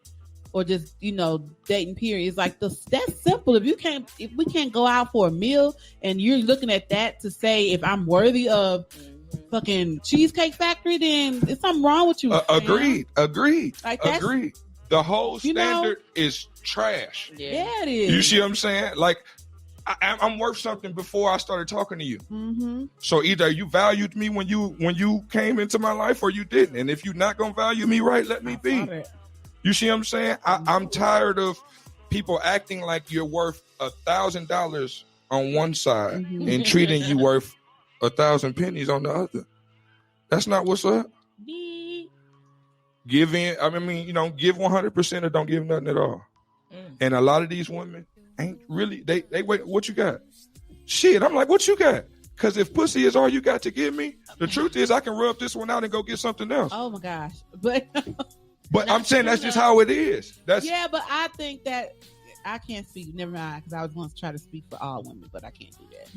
or just dating period. It's like that's simple. If we can't go out for a meal, and you're looking at that to say if I'm worthy of fucking Cheesecake Factory, then there's something wrong with you. Agreed. Like agreed. The whole standard is trash. Yeah, it is. You see what I'm saying? Like. I'm worth something before I started talking to you. So either you valued me when you came into my life or you didn't. And if you're not going to value me right, let me be. You see what I'm saying? I'm tired of people acting like you're worth $1,000 on one side and treating you worth 1,000 pennies on the other. That's not what's up. Give in. Give 100% or don't give nothing at all. And a lot of these women ain't really they wait. What you got? Shit, I'm like, what you got? Because if pussy is all you got to give me, the truth is I can rub this one out and go get something else. Oh my gosh, but I'm saying that's just how it is. But I think that I can't speak. Never mind, because I was going to try to speak for all women, but I can't do that.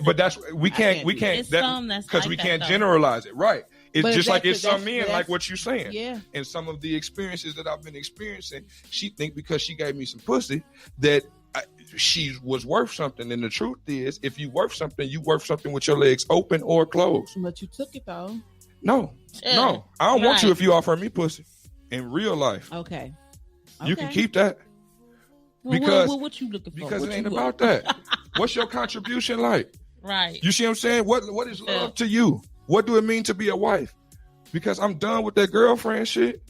But that's we can't because we can't generalize it, right? It's just like it's some men like what you're saying. Yeah. And some of the experiences that I've been experiencing, she think because she gave me some pussy that she was worth something. And the truth is, if you worth something, you worth something with your legs open or closed. But you took it though. No. I don't want you if you offer me pussy in real life. Okay. You can keep that. Because what you looking for? Because it ain't about that. What's your contribution like? Right. You see what I'm saying? What is love to you? What do it mean to be a wife? Because I'm done with that girlfriend shit.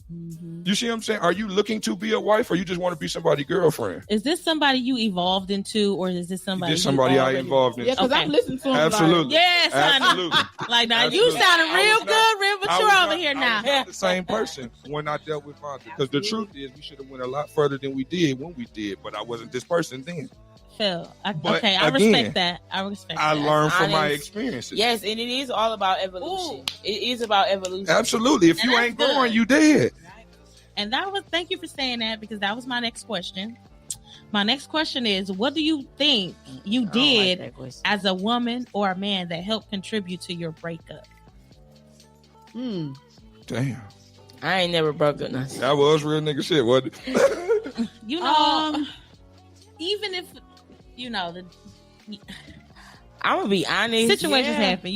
You see what I'm saying? Are you looking to be a wife or you just want to be somebody's girlfriend? Is this somebody you evolved into or is this somebody I involved into? Yeah, because I'm listening to him. Absolutely. Yes, absolutely. Like now you sounding real good, real mature over here now. I was not the same person when I dealt with Vonda. Because the truth is we should have went a lot further than we did when we did, but I wasn't this person then. Phil. I respect that. I learned from my experiences. Yes, and it is all about evolution. It is about evolution. Absolutely. If you ain't growing, you dead. And thank you for saying that because that was my next question. My next question is, what do you think you did as a woman or a man that helped contribute to your breakup? Damn. I ain't never broke up nothing. That was real nigga shit, wasn't it? Even if I'm gonna be honest. Situations happen,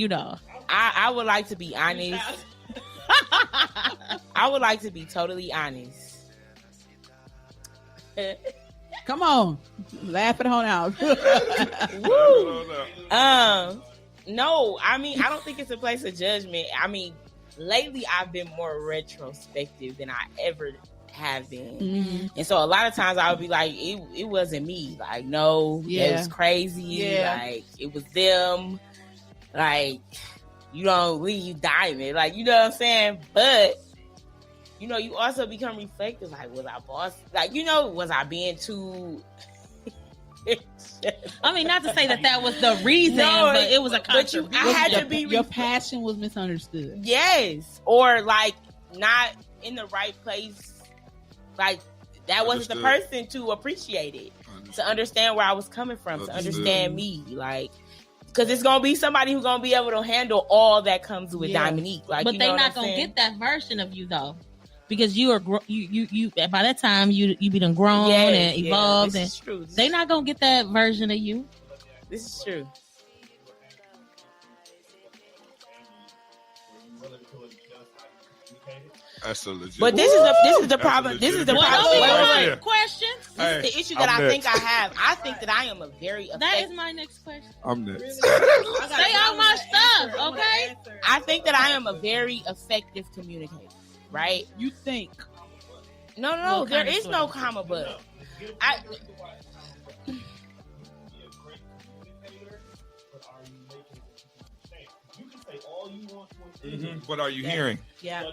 I would like to be honest. I would like to be totally honest. Come on, laugh it on out. No, I mean I don't think it's a place of judgment. I mean, lately I've been more retrospective than I ever have been, and so a lot of times I would be like, it wasn't me. Like, no, it was crazy. Like, it was them. Like, you don't leave diamond. Like, you know what I'm saying? But you also become reflective. Like, was I boss? Like, was I being too? I mean, not to say that was the reason, but it was a contribution. I had to be. Your passion was misunderstood. Yes, or like not in the right place like that wasn't the person to appreciate it, to understand where I was coming from, to understand me, like. Because it's gonna be somebody who's gonna be able to handle all that comes with Dominique. Like, but they're not gonna get that version of you though, because you are you. By that time, you be done grown and evolved, and they're not gonna get that version of you. This is true. That's a legit. But this is the problem. This is the problem. Question. This is the issue that I think I have. I think that I am a very That is my next question. I'm next. Say all my stuff, okay? I think that I am a very effective communicator. Right? You think? No. There is no comma but. What are you hearing? Yeah.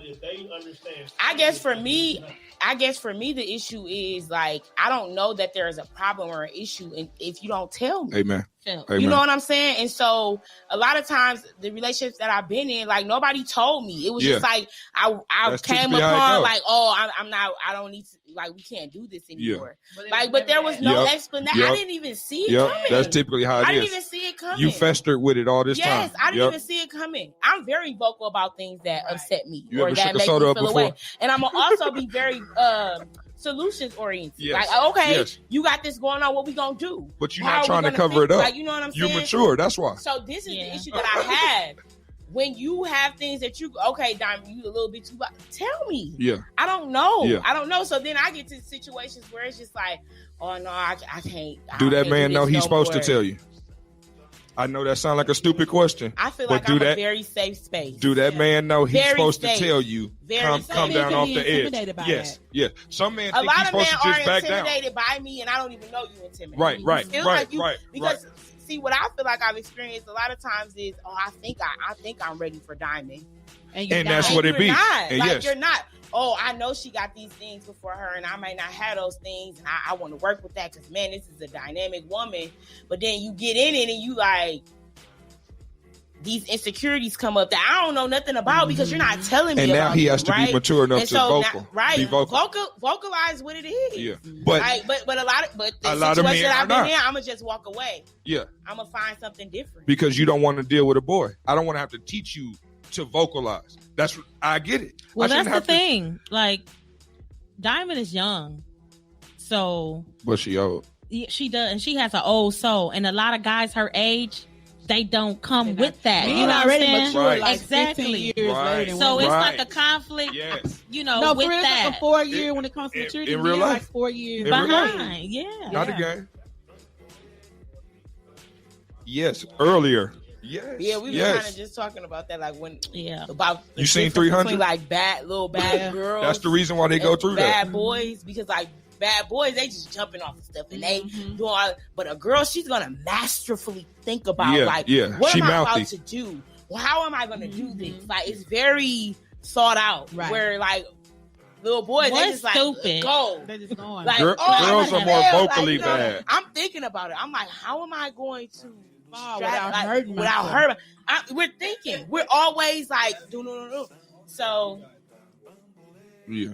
I guess for me, the issue is like I don't know that there is a problem or an issue if you don't tell me. Amen. You know what I'm saying? And so a lot of times the relationships that I've been in, like nobody told me. It was just like I came upon like, I'm not. I don't need to. Like we can't do this anymore. Yeah. But there was no explanation. I didn't even see it coming. That's typically how it is. I didn't even see it coming. You festered with it all this time. Yes, I didn't even see it coming. I'm very vocal about things that upset me or that make me feel away. And I'm gonna also be very solutions oriented. Yes. Like, okay, you got this going on. What we gonna do? But you're not trying to cover it up. Like, you know what I'm saying? You're mature. That's why. So this is the issue that I had. When you have things that you Diamond, you a little bit too. Tell me. Yeah. I don't know. Yeah. I don't know. So then I get to situations where it's just like, oh no, I can't. Do that man know he's supposed to tell you? I know that sounds like a stupid question. I feel like I'm a very safe space. Do that man know he's supposed to tell you? Come down off the edge. Yes. Yeah. Some men think he's supposed to just back down. A lot of men are intimidated by me, and I don't even know you intimidated. Right. Because. See, what I feel like I've experienced a lot of times is, I think I'm ready for Diamond, and that's what it be. Like you're not. Oh, I know she got these things before her, and I might not have those things, and I want to work with that because man, this is a dynamic woman. But then you get in it, and you like these insecurities come up that I don't know nothing about because you're not telling me. And now he has to be mature enough to be vocal. Vocalize what it is. Yeah, but a lot of men that I've been in, I'm gonna just walk away. Yeah, I'm gonna find something different because you don't want to deal with a boy. I don't want to have to teach you to vocalize. I get it. Well, that's the thing. Like, Diamond is young, so but she old. She does, and she has an old soul, and a lot of guys her age. They don't come with that. You know what I'm saying? Mature, like exactly. 15 years later. So it's like a conflict, you know, with that. A 4 year when it comes to maturity. In real life. Like 4 years behind. Yeah. Not again. Yes. Earlier. Yes. Yeah, we were kind of just talking about that, like when about you seen 300, like little bad girls. That's the reason why they go through that. Bad boys, because like bad boys, they just jumping off of stuff and they do all. But a girl, she's gonna masterfully think about what am I about to do? Well, how am I gonna do this? Like it's very thought out. Right. Where like little boys, they just like go. They're just going. Like, girls are more vocally bad. I'm thinking about it. I'm like, how am I going to? Without hurting. We're thinking. We're always like, no. So, let's speed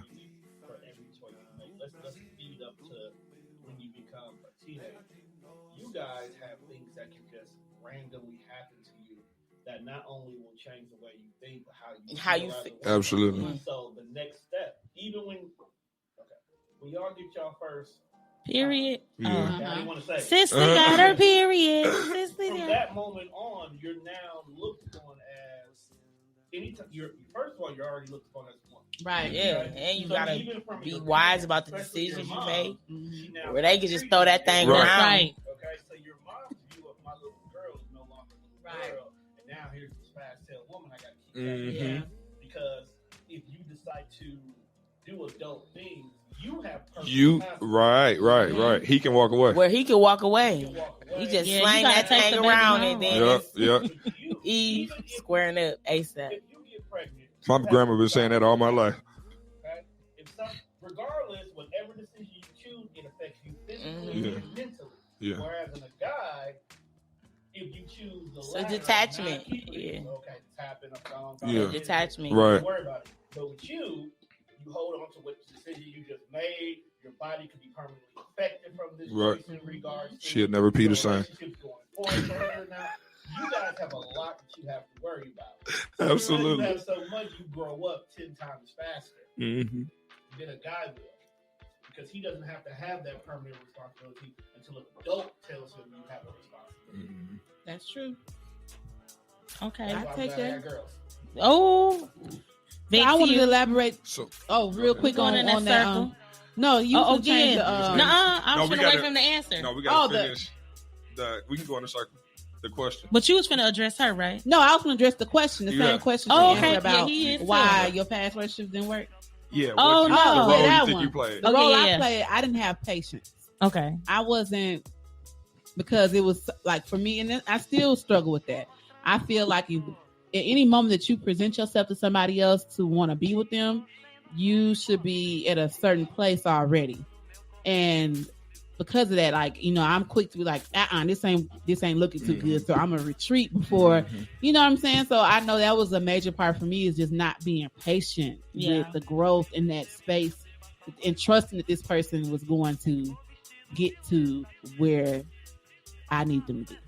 up to when you become a teenager. You guys have things that can just randomly happen to you that not only will change the way you think, but how you feel. Absolutely. So the next step, even when y'all get y'all first. Period. Sister got her period. From that moment on, you're now looked on as anytime. First of all, you're already looked on as one. Right. Yeah, and you gotta be wise about the decisions you make, where they can just throw that thing around. Right. Okay, so your mom's view of my little girl is no longer a little girl, and now here's this fast-tailed woman. I gotta keep that because if you decide to do adult things. Right. He can walk away. Where he can walk away. He just slang that thing around and then Eve squaring up ASAP. My grandma been saying that all my life. Regardless, whatever decision you choose, it affects you physically and mentally. Yeah. Whereas in a guy, if you choose the latter, detachment. Okay, it's happened. Detachment. Right. Don't worry about it. But with you you hold on to what decision you just made. Your body could be permanently affected from this right. in regards to she'll never be the same. Going forward now, you guys have a lot that you have to worry about. Absolutely. You have so much, you grow up 10 times faster than a guy will. Because he doesn't have to have that permanent responsibility until an adult tells him you have a responsibility. That's true. Okay. I take that. Oh, so I wanted to elaborate. So, real quick on that. Circle. No, you can change the. I was finna wait for him to answer. No, we got to finish. We can go in the circle. The question. But you was finna address her, right? No, I was finna address the question. The same question. Okay. About why your past relationships didn't work. Yeah. The role that you think one. you played. The role I played, I didn't have patience. Okay. I wasn't, because it was like, for me, and I still struggle with that. I feel like at any moment that you present yourself to somebody else to want to be with them, you should be at a certain place already. And because of that, like, I'm quick to be like, this ain't looking too good. So I'm gonna retreat before, you know what I'm saying? So I know that was a major part for me, is just not being patient with the growth in that space and trusting that this person was going to get to where I need them to be.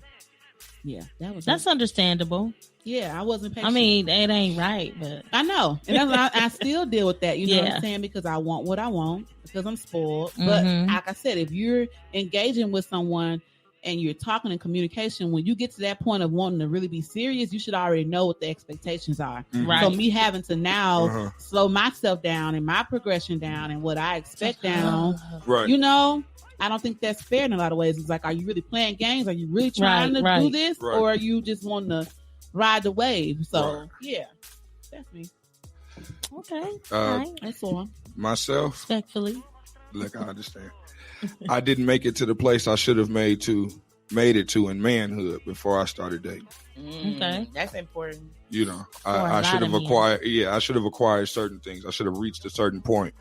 Yeah, that's understandable. Yeah, I wasn't patient. I mean, it ain't right, but I know, and that's why I still deal with that. You know what I'm saying? Because I want what I want, because I'm spoiled. But like I said, if you're engaging with someone and you're talking in communication, when you get to that point of wanting to really be serious, you should already know what the expectations are. Right. So me having to now slow myself down and my progression down and what I expect down, right. I don't think that's fair in a lot of ways. It's like, are you really playing games? Are you really trying to do this? Right. Or are you just wanting to ride the wave? So, yeah, that's me. Okay. All right. That's all. Myself, respectfully. Look, I understand. I didn't make it to the place I should have made it to in manhood before I started dating. Okay. That's important. I should have acquired. Yeah, I should have acquired certain things. I should have reached a certain point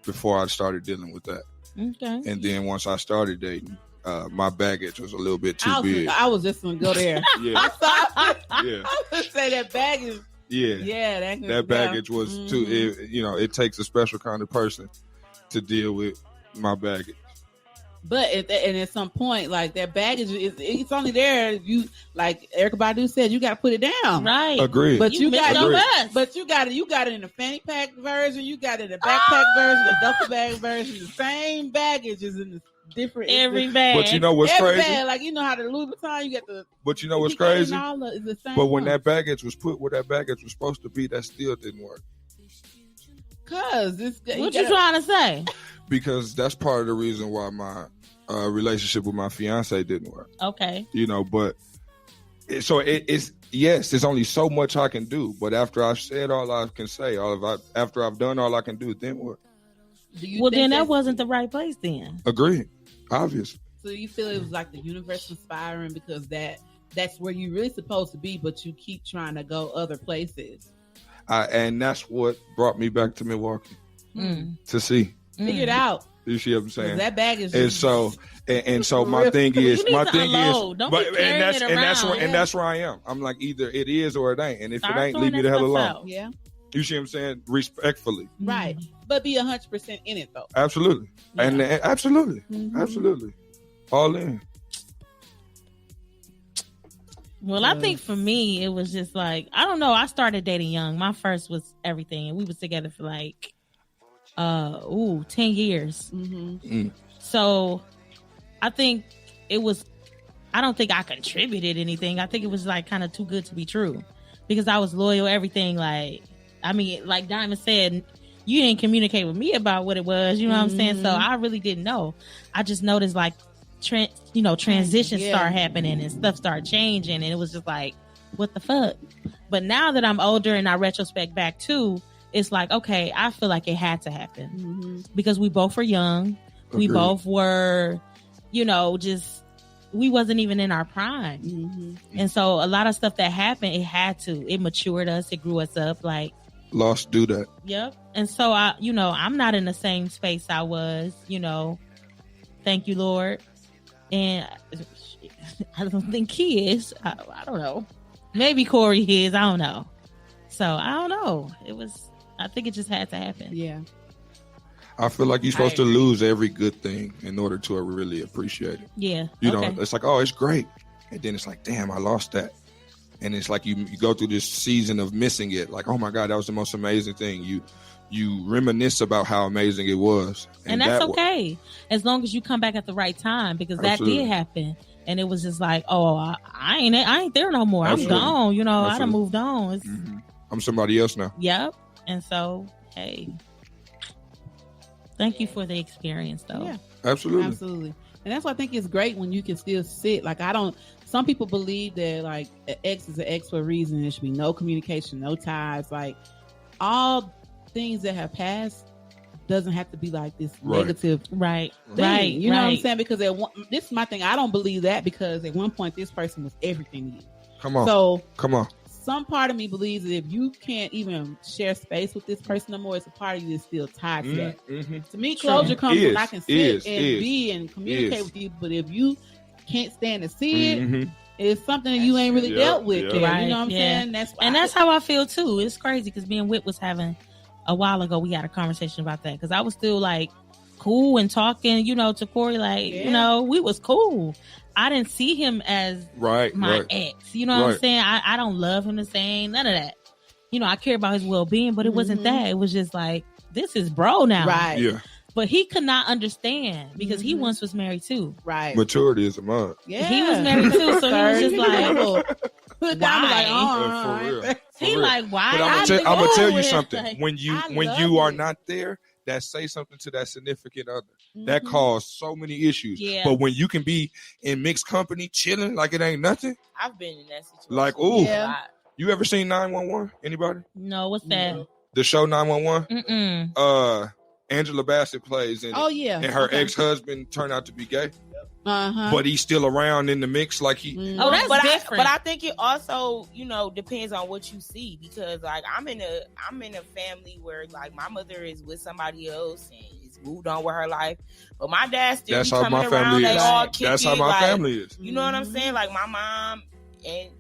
before I started dealing with that. Okay. And then once I started dating, my baggage was a little bit too big. I was just gonna go there. Yeah. I would say that baggage. Yeah. Yeah. That baggage was too. It takes a special kind of person to deal with my baggage. But at some point, like, that baggage it's only there. You, like Erykah Badu said, you got to put it down. Right. Agreed. But you got it in the fanny pack version. You got it in the backpack version, the duffel bag version. The same baggage is in the different every bag. But you know what's crazy? Bag, like, how the Louis Vuitton, you got the. But you know what's crazy? The same but when that baggage was put where that baggage was supposed to be, that still didn't work. Cause what you trying to say? Because that's part of the reason why my relationship with my fiance didn't work. Okay. But it's only so much I can do. But after I've said all I can say, after I've done all I can do, then what? Then that wasn't the right place then. Agreed. Obviously. So you feel it was like the universe conspiring, because that's where you're really supposed to be, but you keep trying to go other places. And that's what brought me back to Milwaukee to see. Figure it out. You see what I'm saying? That bag is. And so my thing is, Don't that's where I am. I'm like, either it is or it ain't, and if it ain't, leave me the hell alone. Yeah. You see what I'm saying? Respectfully. Right. But be 100% in it though. Absolutely. Yeah. And absolutely. Absolutely. All in. Well, I think for me, it was just like, I don't know. I started dating young. My first was everything. And we was together for like, 10 years. So I think I don't think I contributed anything. I think it was like kind of too good to be true, because I was loyal, everything. Like Diamond said, you didn't communicate with me about what it was. You know what I'm saying? So I really didn't know. I just noticed like, transitions start happening and stuff start changing. And it was just like, what the fuck? But now that I'm older and I retrospect back too, it's like, okay, I feel like it had to happen because we both were young. Agreed. We both were, we wasn't even in our prime. And so a lot of stuff that happened, it matured us. It grew us up. Like, lost do that. Yep. And so I'm not in the same space I was, thank you, Lord. And I don't think he is. I don't know. Maybe Corey is. I don't know. So I don't know. It was I think it just had to happen. Yeah. I feel like you're supposed to lose every good thing in order to really appreciate it. Yeah. You know, it's like, oh, it's great. And then it's like, damn, I lost that. And it's like you go through this season of missing it. Like, oh my God, that was the most amazing thing. You reminisce about how amazing it was. And that's okay. As long as you come back at the right time, because that did happen. And it was just like, oh, I ain't there no more. Absolutely. I'm gone. You know, Absolutely. I done moved on. I'm somebody else now. Yep. And so, hey, thank you for the experience, though. Yeah. Absolutely. And that's why I think it's great when you can still sit. Like, some people believe that like an ex is an ex for a reason. There should be no communication, no ties. Like, all things that have passed doesn't have to be like this negative thing. You know what I'm saying? Because this is my thing. I don't believe that, because at one point this person was everything to you. Come on. So come on. Some part of me believes that if you can't even share space with this person no more, it's a part of you that's still tied to that. Mm-hmm. To me, closure comes when I can sit be and communicate with you. But if you can't stand to see it, it's something that you ain't really dealt with. Right. You know what I'm saying? That's how I feel too. It's crazy because me and Whit was having a while ago. We had a conversation about that because I was still like cool and talking, to Corey. Like, we was cool. I didn't see him as my ex. You know what I'm saying? I don't love him the same. None of that. I care about his well-being, but it wasn't that. It was just like, this is bro now. Right. Yeah. But he could not understand because he once was married too. Right. Maturity is a must. Yeah. He was married too, so he was just like, why? He like, why? But I'm gonna tell you something. Like, when you are not there, that say something to that significant other. That caused so many issues. Yeah. But when you can be in mixed company, chilling like it ain't nothing. I've been in that situation. Like, you ever seen 911? Anybody? No, what's that? The show 911? Angela Bassett plays in it. Oh, yeah. And her ex-husband turned out to be gay. But he's still around in the mix like he... Oh, that's different. But I think it also, depends on what you see. Because, like, I'm in a family where, like, my mother is with somebody else and is moved on with her life. But my dad still That's be how coming my around. Family they is. all kick That's it, how my family is. You know what I'm saying? Like, my mom and,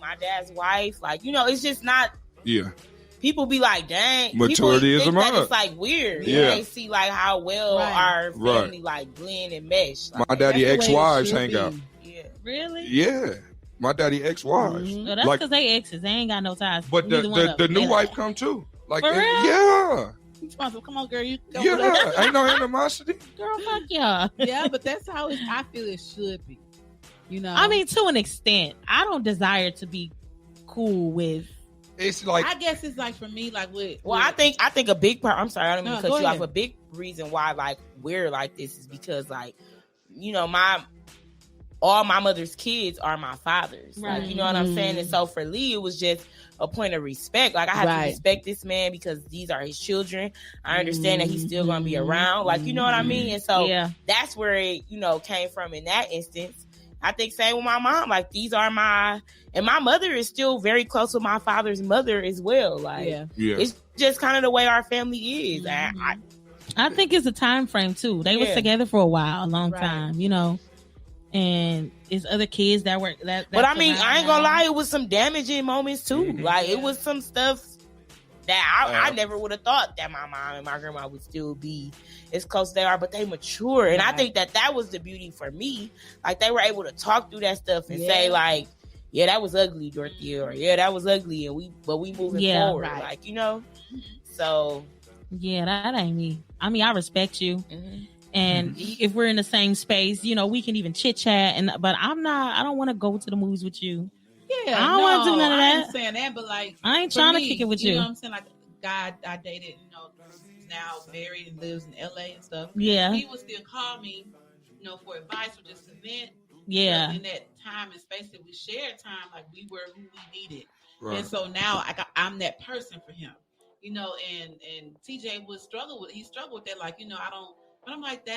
my dad's wife. Like, it's just not... Yeah. People be like, dang. Maturity is a must. It's like weird. Yeah. They see like how well our family like blend and mesh. Like, my daddy ex-wives hang out. Yeah. Really? Yeah. My daddy ex-wives. No, that's because they exes. They ain't got no ties. But the new wife come too. Like, for real? Yeah. Come on, girl. You go ain't no animosity. Girl, fuck y'all. Yeah, but that's how I feel it should be. I mean, to an extent. I don't desire to be cool with. It's like, I guess it's like for me, like with. Well, I think a big part. I'm sorry, I don't mean to cut you off. A big reason why like we're like this is because like, all my mother's kids are my father's. Right. Like, you know what I'm saying? And so for Lee, it was just a point of respect. Like, I have to respect this man because these are his children. I understand that he's still going to be around. Like, you know what I mean? And so that's where it, came from in that instance. I think same with my mom. Like, these are and my mother is still very close with my father's mother as well. Like, it's just kind of the way our family is. I think it's a time frame too. They was together for a long time, and it's other kids that were that. But I mean, I ain't gonna lie, it was some damaging moments too. Like, it was some stuff that I never would have thought that my mom and my grandma would still be as close as they are, but they mature. And I think that was the beauty for me. Like, they were able to talk through that stuff and say like, yeah, that was ugly, Dorothy, or yeah, that was ugly, and we moving forward. Right. Like, so. Yeah, that ain't me. I mean, I respect you. And if we're in the same space, we can even chit chat. But I don't want to go to the movies with you. Yeah, I don't want to do none of that. I ain't saying that, but like, I ain't trying to kick it with you. You know what I'm saying? Like, God I dated, now married and lives in LA and stuff. Yeah, he would still call me, for advice or just to vent. Yeah, in that time and space that we shared time, like we were who we needed. Right. And so now I'm that person for him. And TJ would struggle with that. Like, but I'm like,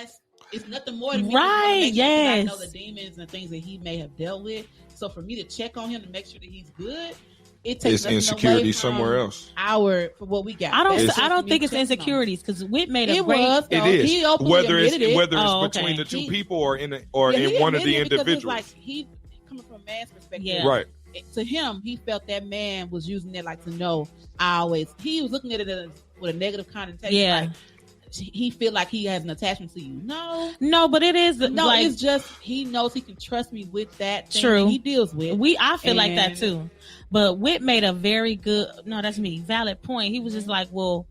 it's nothing more than me. Right. Yes. I know the demons and things that he may have dealt with. So for me to check on him to make sure that he's good, it takes insecurity somewhere else. For what we got. I don't think it's insecurities because Whit made a great. It is. He whether it's between the two people or in one of the individuals. Like, he coming from a man's perspective. Yeah. Right. to him, he felt that man was using that like to know. He was looking at it with a negative connotation. Yeah. Like, he feel like he has an attachment to you. No, but it is it's just he knows he can trust me with that thing true. He deals with. I feel like that too. But Whit made a very good, valid point. He was just like, well,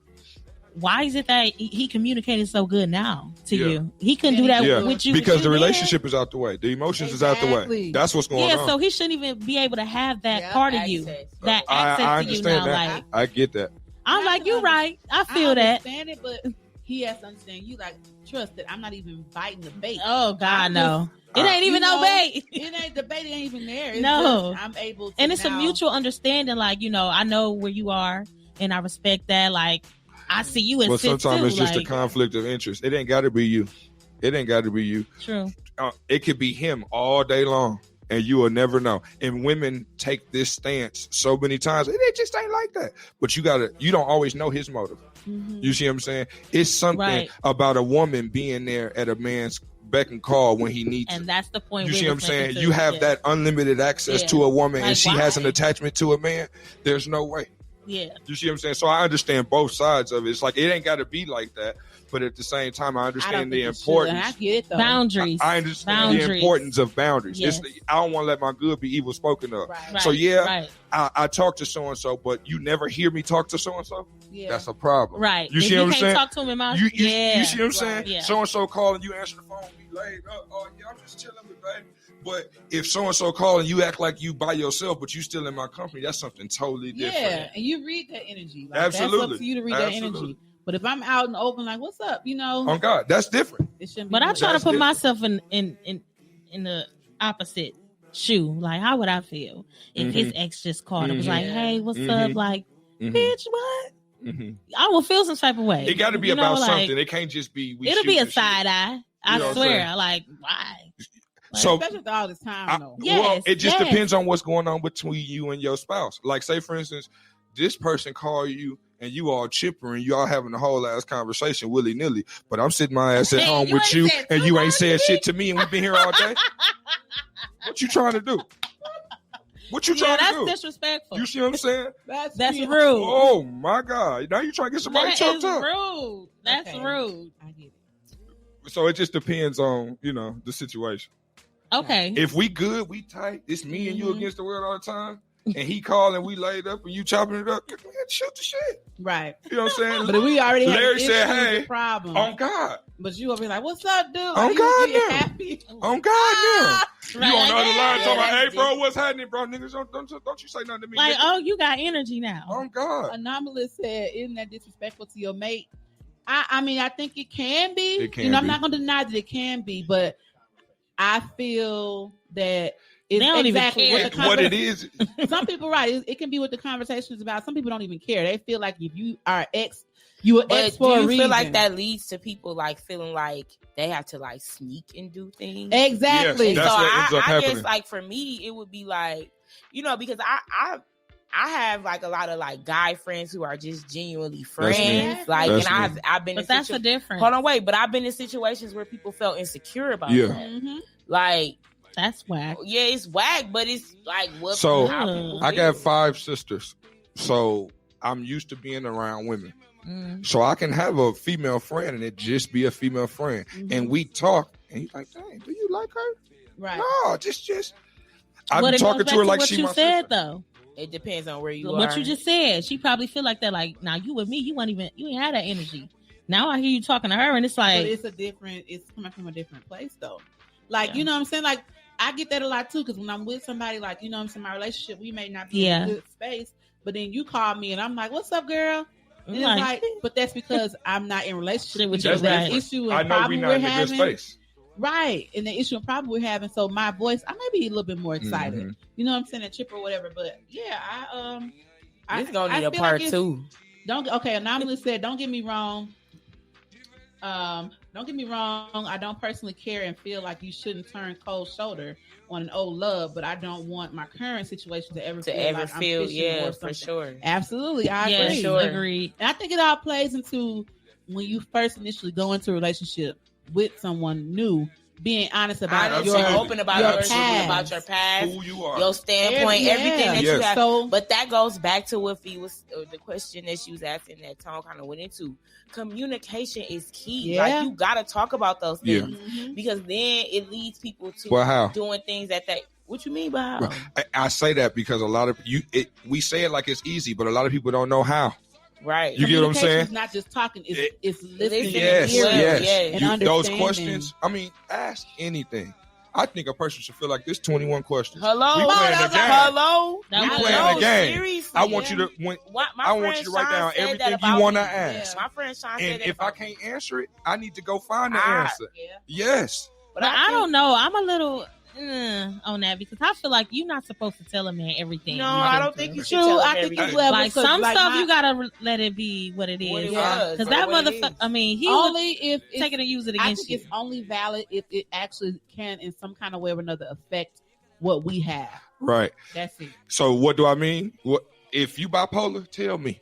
why is it that he communicated so good now to you? He couldn't do that with you because the relationship is out the way. The emotions is out the way. That's what's going on. Yeah, so he shouldn't even be able to have that part of you, that access I to you now. That. Like, I get that. I'm like, you're right. I feel that. Understand it, but he has to understand you. Like, trust that I'm not even biting the bait. Oh God, no! It ain't even no bait. It ain't the bait. Ain't even there. It's no, just, I'm able to. And it's a mutual understanding. Like, I know where you are, and I respect that. Like, I see you as. But sometimes it's just a conflict of interest. It ain't got to be you. It ain't got to be you. True. It could be him all day long, and you will never know. And women take this stance so many times. It just ain't like that. But you don't always know his motive. Mm-hmm. You see what I'm saying? It's something about a woman being there at a man's beck and call when he needs and it. That's the point. You see what I'm saying? You have that unlimited access to a woman, and she has an attachment to a man. There's no way. Yeah. You see what I'm saying? So I understand both sides of it. It's like it ain't got to be like that. But at the same time, I understand the importance. I get it, though. Boundaries. I understand the importance of boundaries. Yes. I don't want to let my good be evil spoken of. Right. So I talk to so and so, but you never hear me talk to so and so. Yeah. That's a problem. Right. You see what I'm saying? Talk to him in my you see what I'm saying? Yeah. So and so calling, you answer the phone, we laid up. Oh yeah, I'm just chilling with baby. But if so and so calling, you act like you by yourself, but you still in my company. That's something totally different. Yeah, and you read that energy. Like, absolutely. That's up to you to read that energy. But if I'm out in the open, like, what's up? Oh God, that's different. It shouldn't be. But I try to put myself in the opposite shoe. Like, how would I feel if his ex just called and was like, "Hey, what's up?" Like, bitch, what? I will feel some type of way. It got to be about something. It can't just be. It'll be a side eye. I swear. Like, why? Like, so, especially with all this time, though. Well, it just depends on what's going on between you and your spouse. Like, say for instance, this person call you and you all chipper and you all having a whole ass conversation willy nilly, but I'm sitting my ass at home with you and you ain't said shit to me and we've been here all day. What you trying to do? What you trying to do? That's disrespectful. You see what I'm saying? That's rude. Oh my God! Now you trying to get somebody choked up? Rude. That's rude. I get it. So it just depends on the situation. Okay. If we good, we tight. It's me and you against the world all the time. And he called and we laid up and you chopping it up. Shoot the shit. Right. You know what I'm saying? But we already Larry said, hey, problem. On God. But you will be like, what's up, dude? On God now. Happy? On God now. You on the other line talking about, hey, bro, what's happening, bro? Niggas, don't you say nothing to me. Like, nigga. you got energy now. On God. Anomalous said, isn't that disrespectful to your mate? I mean, I think it can be. It can be. I'm not going to deny that it can be, but I feel that it's they don't exactly even care what it is. Some people, right? It can be what the conversation is about. Some people don't even care. They feel like if you are ex, you are ex for a reason. Do you feel like that leads to people like feeling like they have to like sneak and do things? Exactly. Yes, I guess like for me, it would be like because I have like a lot of like guy friends who are just genuinely friends. Like, that's and I've been. But that's the difference. Hold on, wait. But I've been in situations where people felt insecure about that. Mm-hmm. Like. That's whack. Yeah, it's whack, but it's like what? So I got 5 sisters, so I'm used to being around women. So I can have a female friend and it just be a female friend, and we talk, and he's like, "Dang, do you like her?" Right? No, just. I'm talking to her like she my said sister. Though. It depends on where you are. What you just said, she probably feel like that. Like, now you with me, you ain't had that energy. Now I hear you talking to her, and it's like, but it's coming from a different place though. Like, you know what I'm saying? Like, I get that a lot too, because when I'm with somebody, like, you know what I'm saying, my relationship, we may not be in a good space, but then you call me and I'm like, what's up, girl? And it's like, but that's because I'm not in a relationship with you. That's issue and I know problem we're we're not in a having. good space. Right. And the issue and problem we're having, so my voice, I may be a little bit more excited. You know what I'm saying? A chip or whatever. But yeah, it's gonna need a part 2. Anomalous said, don't get me wrong. Don't get me wrong. I don't personally care and feel like you shouldn't turn cold shoulder on an old love, but I don't want my current situation to ever feel yeah, for sure. Absolutely, I agree. For sure. Agreed. And I think it all plays into when you first initially go into a relationship with someone new. being honest about open about your past, who you are, your standpoint, everything that you have. So, but that goes back to what the question that she was asking that Tom kind of went into. Communication is key. Yeah. Like you gotta talk about those things because then it leads people to doing things that they. What you mean by how? Well, I say that because a lot of we say it like it's easy, but a lot of people don't know how. Right. You get what I'm saying? It's not just talking; it's listening. Yes. And those questions. I mean, ask anything. I think a person should feel like this 21 questions. Hello, we playing the game. Hello, we playing the game. Seriously, I want you to. I want you to write down everything you want to ask. My friend Sean and said if I can't answer it, I need to go find the answer. Yes, but I don't know. I'm a little on that because I feel like you're not supposed to tell a man everything. No, I don't think you should tell him everything. Like some stuff you gotta let it be what it is. Because that motherfucker, I mean, he only if taking and use it against you. It's only valid if it actually can, in some kind of way or another, affect what we have. Right. That's it. So what do I mean? What if you bipolar? Tell me.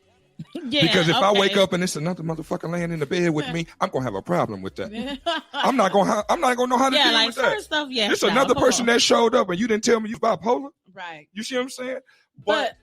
Because if I wake up and it's another motherfucker laying in the bed with me, I'm gonna have a problem with that. I'm not gonna know how to deal with that. Stuff, it's another person that showed up and you didn't tell me you bipolar. Right. You see what I'm saying? But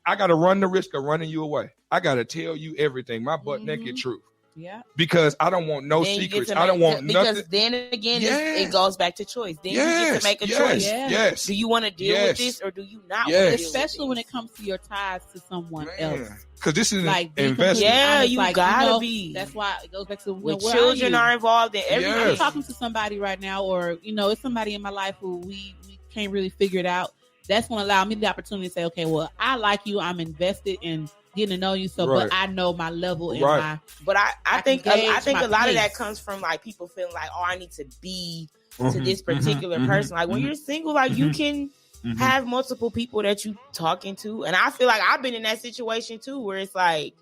I gotta run the risk of running you away. I gotta tell you everything, my butt naked truth. Yeah. Because I don't want no secrets. I don't want nothing. Because then again, it goes back to choice. Then you get to make a choice. Yes. Do you want to deal with this or do you not want to deal with this? Especially when it comes to your ties to someone else. Because this is like an investment. Yeah, you gotta be. That's why it goes back to when children are involved in everything. I'm talking to somebody right now, or it's somebody in my life who we can't really figure it out. That's going to allow me the opportunity to say, okay, well, I like you. I'm invested in getting to know you. So, but I know my level and my. But I think a lot of that comes from like people feeling like, oh, I need to be to this particular person. Like when you're single, like you can have multiple people that you talking to, and I feel like I've been in that situation too, where it's like,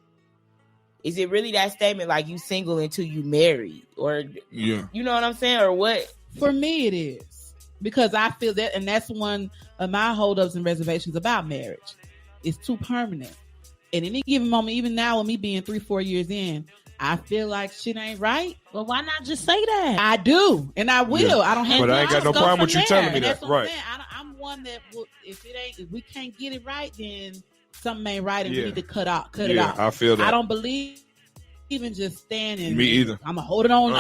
is it really that statement like you single until you married, or you know what I'm saying, or what? For me, it is because I feel that, and that's one of my holdups and reservations about marriage. It's too permanent. At any given moment, even now with me being 3-4 years in, I feel like shit ain't right. Well, why not just say that? I do, and I will. I don't have. But I ain't got no problem with you telling me that. Right. I'm one that if we can't get it right, then something ain't right, and we need to cut it off. I feel that. I don't believe even just standing. Me either. I'm gonna hold it on.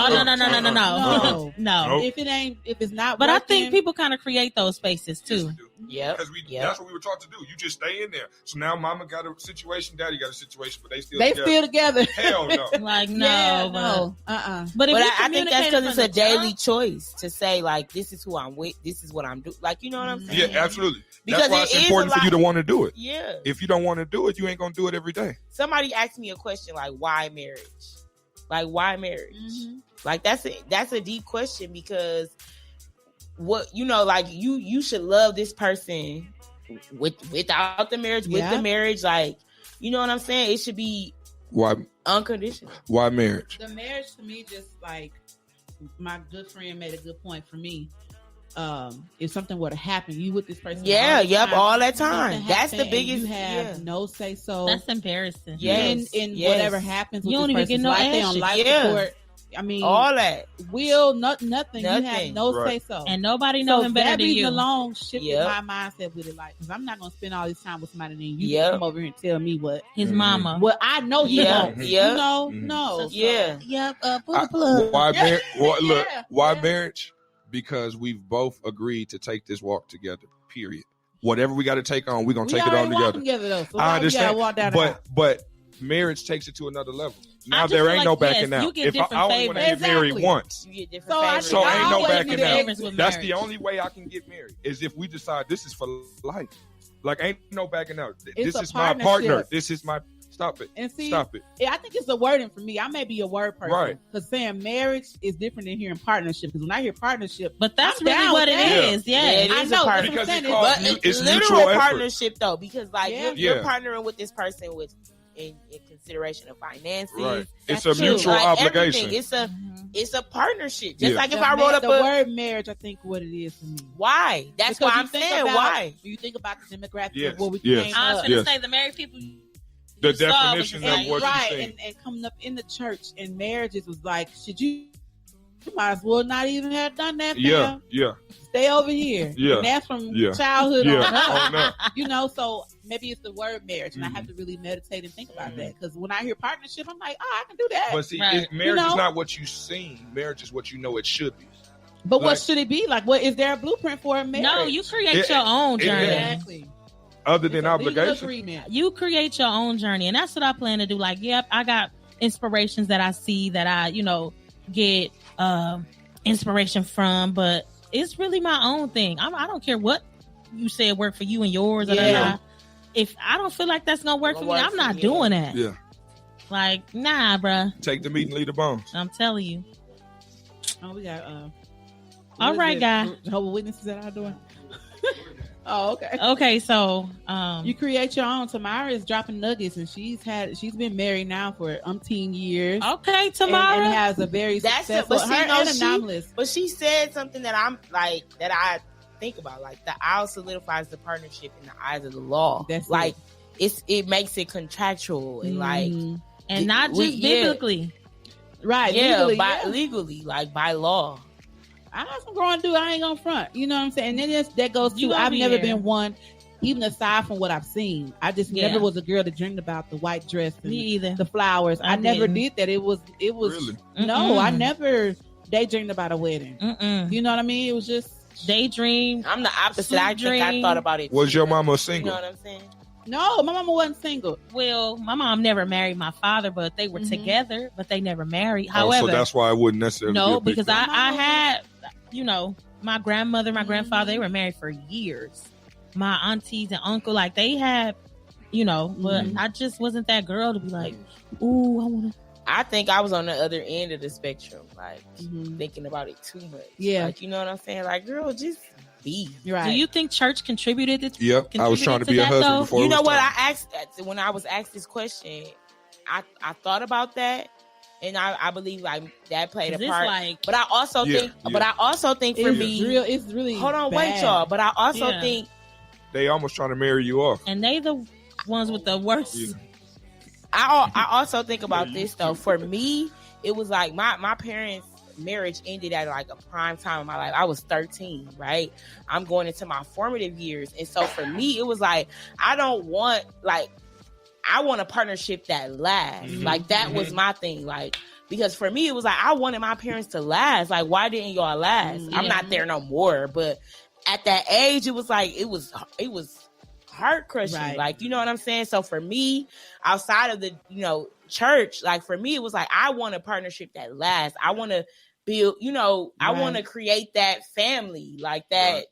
No. If it's not. But working, I think people kind of create those spaces too. Yeah, because that's what we were taught to do. You just stay in there. So now Mama got a situation, Daddy got a situation, but they still together. Hell no. Like no. But I think that's because it's a daily choice to say like, this is who I'm with. This is what I'm doing. Like, you know what I'm saying? Yeah, absolutely. Because that's why it's important for you to want to do it. Yeah. If you don't want to do it, you ain't gonna do it every day. Somebody asked me a question like, why marriage? Like, why marriage? Like that's a deep question because what like you should love this person without the marriage, with the marriage, like, you know what I'm saying? It should be unconditional. Why marriage? The marriage to me, just like my good friend made a good point for me. If something were to happen, you with this person, all that time. That's the biggest. You have no say so. That's embarrassing. In whatever happens, with you don't even get no life, on life support. I mean, all that nothing. You have no say so, and nobody knows him better than you. That alone shifted my mindset with it. Like, because I'm not gonna spend all this time with somebody, and you come over here and tell me what his mama. What I know he wants. You know, no. Pull the plug. Why marriage? Because we've both agreed to take this walk together. Period. Whatever we got to take on, we're gonna take it on together. Though, so I understand, walk down but marriage takes it to another level. Now there ain't no backing out. If I only want to get married once, you get different so ain't no backing out. That's the only way I can get married is if we decide this is for life. Like, ain't no backing out. This is my partner. This is my. Stop it. And see, stop it. I think it's a wording for me. I may be a word person. Right. Because saying marriage is different than hearing partnership. Because when I hear partnership, but that's really what it is. Yeah, it is a partnership. But it's literal partnership though, because like you're partnering with this person with in consideration of finances. Right. It's a mutual obligation. It's a partnership. Just like if I wrote up the word marriage, I think what it is for me. Why? That's why I'm saying why. You think about the demographic of what we came up. I was going to say the married people. The definition of what you say. And coming up in the church and marriages was like, should you You might as well not even have done that. Yeah, fam. Stay over here. And that's from childhood on up. You know, so maybe it's the word marriage, and I have to really meditate and think about that. Because when I hear partnership, I'm like, I can do that. But see, marriage is not what you've seen. Marriage is what you know it should be. But what should it be? Like, what is there a blueprint for a marriage? No, you create your own journey. Exactly. Other than obligation. You create your own journey. And that's what I plan to do. Like, I got inspirations that I see that I, get inspiration from, but it's really my own thing. I don't care what you said work for you and yours. If I don't feel like that's gonna work for me, I'm not doing that. Yeah. Like, nah, bruh. Take the meat and leave the bones. I'm telling you. Oh, we got all right, guy. Jehovah's Witnesses at our door. Oh, okay. Okay, so you create your own. Tamara is dropping nuggets, and she's been married now for umpteen years. Okay, Tamara and has a very successful. But she said something that I'm like that I think about. Like the owl solidifies the partnership in the eyes of the law. That's like it makes it contractual and like and not just biblically, right? Yeah, legally, like by law. I got some growing to do. I ain't gonna front. You know what I'm saying? And then that goes to I've never been one, even aside from what I've seen. I just never was a girl that dreamed about the white dress and me either. The flowers. I never did that. It was really? No, I never daydreamed about a wedding. You know what I mean? It was just daydream. I'm the opposite. I think I thought about it. Was your mama single? You know what I'm saying? No, my mama wasn't single. Well, my mom never married my father, but they were together, but they never married. However, so that's why I wouldn't necessarily. No, because I had, my grandmother, my grandfather, they were married for years. My aunties and uncle, like they had, but I just wasn't that girl to be like, ooh, I want to. I think I was on the other end of the spectrum, like thinking about it too much. Yeah. Like, you know what I'm saying? Like, girl, just be. Right. Do you think church contributed to Yep. I was trying to be a husband though? before. You know what? I asked when I was asked this question, I thought about that. And I believe like that played a part. But I also think for me, it's really hold on, bad. Wait, y'all. But I also think they almost trying to marry you off. And they the ones with the worst. Yeah. I also think about this though. For me, it was like my parents' marriage ended at like a prime time in my life. I was 13, right? I'm going into my formative years. And so for me, it was like, I want a partnership that lasts. Like that was my thing. Like, because for me, it was like, I wanted my parents to last. Like, why didn't y'all last? I'm not there no more. But at that age, it was like, it was heart crushing. Right. Like, you know what I'm saying? So for me, outside of the, church, like for me, it was like, I want a partnership that lasts. I want to build, I want to create that family like that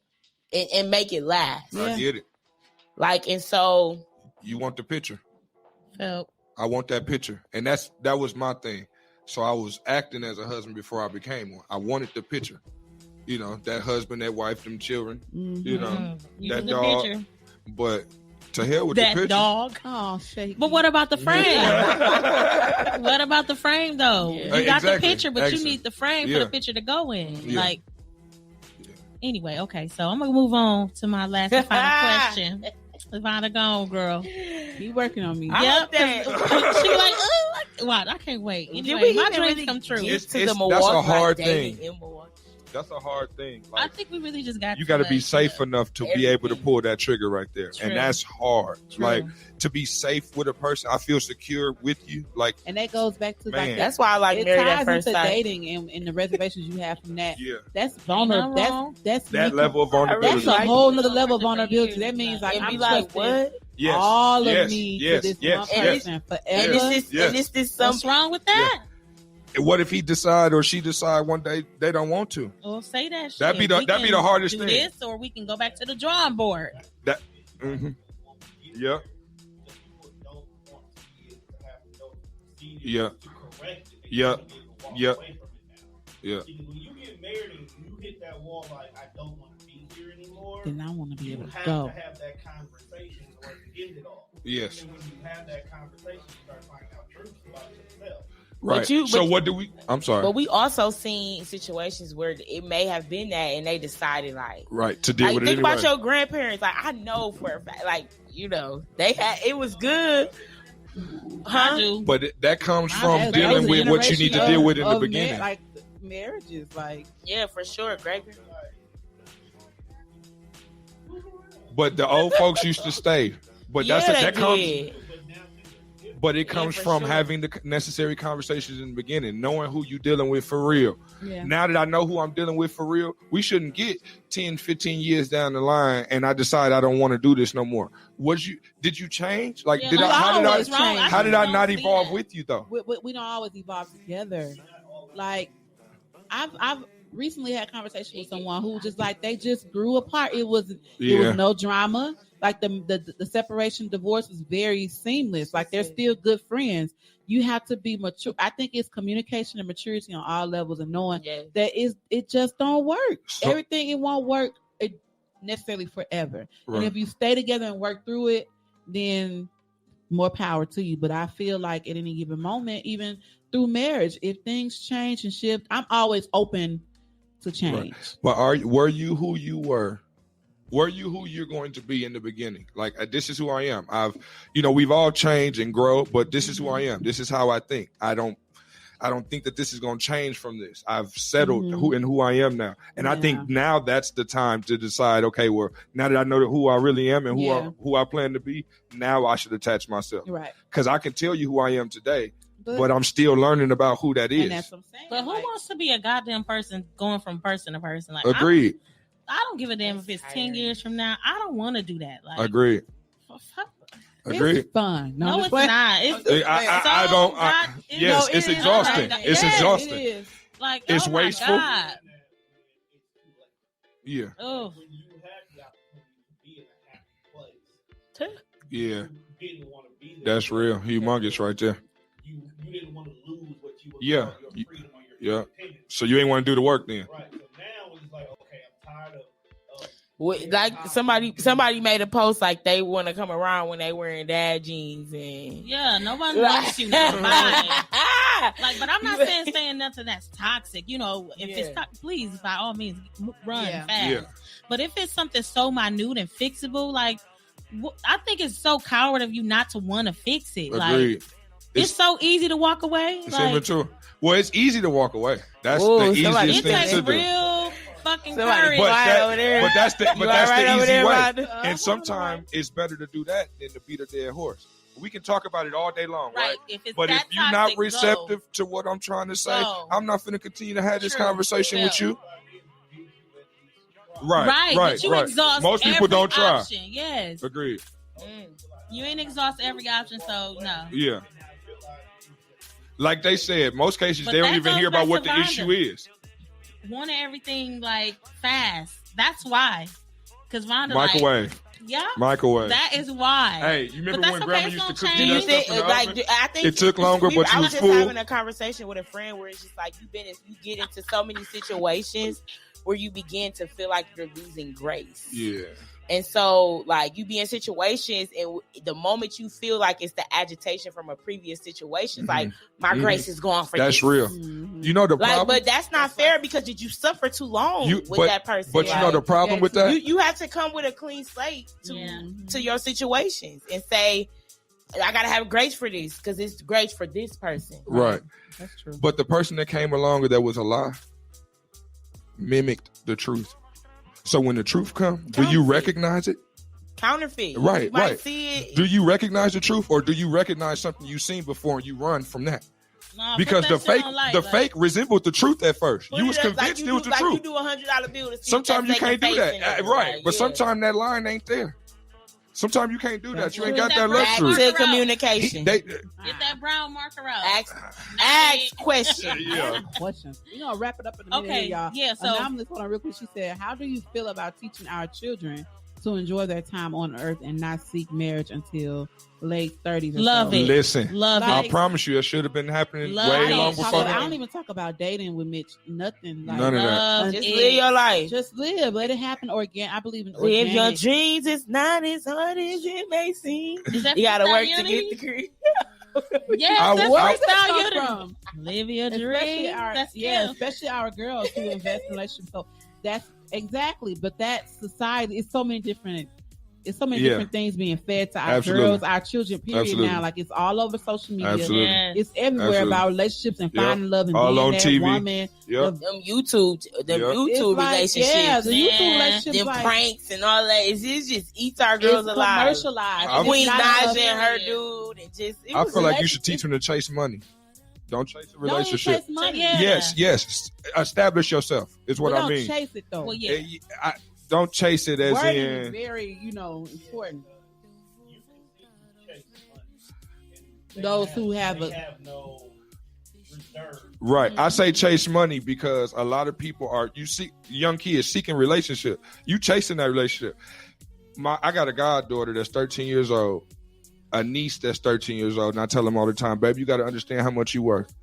and make it last. Yeah. I get it. Like, and so. You want the picture. Felt. I want that picture. And that was my thing. So I was acting as a husband before I became one. I wanted the picture. That husband, that wife, them children, that dog. Picture. But to hell with that the picture. Dog. Oh, shake. But what about the frame? What about the frame, though? Yeah. You got the picture, but you need the frame for the picture to go in. Yeah. Like, anyway, okay. So I'm going to move on to my last and final question. Ivana, go on, girl. You working on me. Yep. She like, wow, I can't wait. Anyway, my dreams come true. That's a hard thing. That's a hard thing. Like, I think we really just got. You got to be safe enough to be able to pull that trigger right there, and that's hard. True. Like to be safe with a person, I feel secure with you. Like, and that goes back to like that's why I like married at first sight. Dating and the reservations you have from that. Yeah, that's vulnerable. That's that level of vulnerability. That's a whole nother level of vulnerability. That means like I'm like what. Yes. All of me to this one person forever. And is this something what's wrong with that? Yeah. What if he decide or she decide one day they don't want to? Well, say that shit. That'd be the hardest thing. This, or we can go back to the drawing board. That. Mm-hmm. Yeah. Yeah. Yeah. Yeah. Yeah. When you get married and you hit that wall, like I don't want to be here anymore. Then I want to be able to go. You have to have that conversation or to end it all. Yes. And when you have that conversation, you start finding out truths about yourself. Right. What do we? I'm sorry. But we also seen situations where it may have been that, and they decided to deal with it. Think about your grandparents. Like I know for a fact, they had it was good. Huh? But that comes from dealing with what you need to deal with in the beginning. marriages. Like, yeah, for sure, Gregor. But the old folks used to stay. But that comes. But it comes from having the necessary conversations in the beginning, knowing who you're dealing with for real. Yeah. Now that I know who I'm dealing with for real, we shouldn't get 10, 15 years down the line and I decide I don't want to do this no more. Did you change? Like, how did I not evolve with you though? We don't always evolve together. Like, I've recently had a conversation with someone who just like they just grew apart. It was no drama. Like the separation, divorce was very seamless. Like they're still good friends. You have to be mature. I think it's communication and maturity on all levels, and knowing that it just don't work. Everything, it won't work necessarily forever. Right. And if you stay together and work through it, then more power to you. But I feel like at any given moment, even through marriage, if things change and shift, I'm always open to change. Right. But were you who you were? Were you who you're going to be in the beginning? Like, this is who I am. We've all changed and grow, but this is who I am. This is how I think. I don't think that this is going to change from this. I've settled who I am now. And I think now that's the time to decide, okay, well, now that I know who I really am and who I plan to be, now I should attach myself. Right. Because I can tell you who I am today, but I'm still learning about who that is. And that's what I'm saying. But who wants to be a goddamn person going from person to person? Like, agreed. I don't give a damn if it's 10 years from now. I don't want to do that. Like, agreed. Agreed. It's fun. No, it's not. It's exhausting. It's exhausting. It is. Like, it's wasteful. God. Yeah. Oh. When you had the opportunity to be in a happy place, yeah. You didn't want to be there. That's real. Humongous right there. You didn't want to lose what you were your freedom or your independence. So you ain't want to do the work then. Right. So now it's like, okay, I'm tired of like somebody made a post like they want to come around when they wearing dad jeans and nobody wants you now. Like, but I'm not saying nothing that's toxic. If it's please by all means run fast. Yeah. But if it's something so minute and fixable, like I think it's so coward of you not to want to fix it. Agreed. Like it's so easy to walk away. It's immature. Well, it's easy to walk away. That's the easiest thing to do. Real fucking courage. But that's the easy way. And sometimes it's better to do that than to beat a dead horse. We can talk about it all day long, right? If you're not receptive to what I'm trying to say, I'm not going to continue to have this conversation with you. Right. But you exhaust most people don't try. Option. Yes. Agreed. You ain't exhaust every option, so no. Yeah. Like they said, most cases they don't even hear about what the issue is. Wanting everything like fast. That's why. Because Vonda microwave. Microwave. That is why. Hey, you remember when Grandma used to cook do you think I think it took longer, but you was just full. Having a conversation with a friend where it's just like you get into so many situations where you begin to feel like you're losing grace. Yeah. And so, like, you be in situations, and the moment you feel like it's the agitation from a previous situation, it's like, my grace is gone for That's this. real. You know the problem? But that's not fair because did you suffer too long with that person? But you know the problem with that? You have to come with a clean slate to your situations and say, I got to have grace for this because it's grace for this person. Right. That's true. But the person that came along that was a lie mimicked the truth. So when the truth comes, do you recognize it? Counterfeit. Right, right. See it. Do you recognize the truth, or do you recognize something you've seen before and you run from that? No, because the fake resembled the truth at first. You was convinced it was the truth. You do $100 bill to see sometimes you can't do that. Right. But sometimes that line ain't there. Sometimes you can't do that. You ain't got that luxury. Back to communication. Get that brown marker out. Ask questions. Questions. We're going to wrap it up in a minute, y'all. Yeah, so Anomalous, hold on real quick. She said, how do you feel about teaching our children to enjoy their time on earth and not seek marriage until late 30s? Love it. Listen. Love it. I promise you, it should have been happening way long before that. I don't even talk about dating with Mitch. Nothing. Like, none of that. Just live your life. Just live. Let it happen. I believe in organic. Live your dreams. It's not as hard as it may seem. You got to work to get the career. Yes, that's where style from. Live your dreams. Especially our girls who invest in relationships. So that's exactly. But that society is so many different it's so many different things being fed to our girls, our children, period. Now, like it's all over social media. It's everywhere about relationships and finding love and all being on that TV. Woman. Them YouTube relationships. Yeah, the YouTube relationships. Them pranks and all that. It just eats our girls alive. Commercialized. Queen Naja and her dude. I feel like you should teach them to chase money. Don't chase a relationship. Chase money. Yes. Establish yourself is what I mean. Don't chase it though. Well, don't chase it as wording in is very, important. You can chase money. Those who have no reserve. Right. I say chase money because a lot of people young kids seeking relationship. You chasing that relationship. I got a goddaughter that's 13 years old, a niece that's 13 years old, and I tell them all the time, baby, you got to understand how much you worth.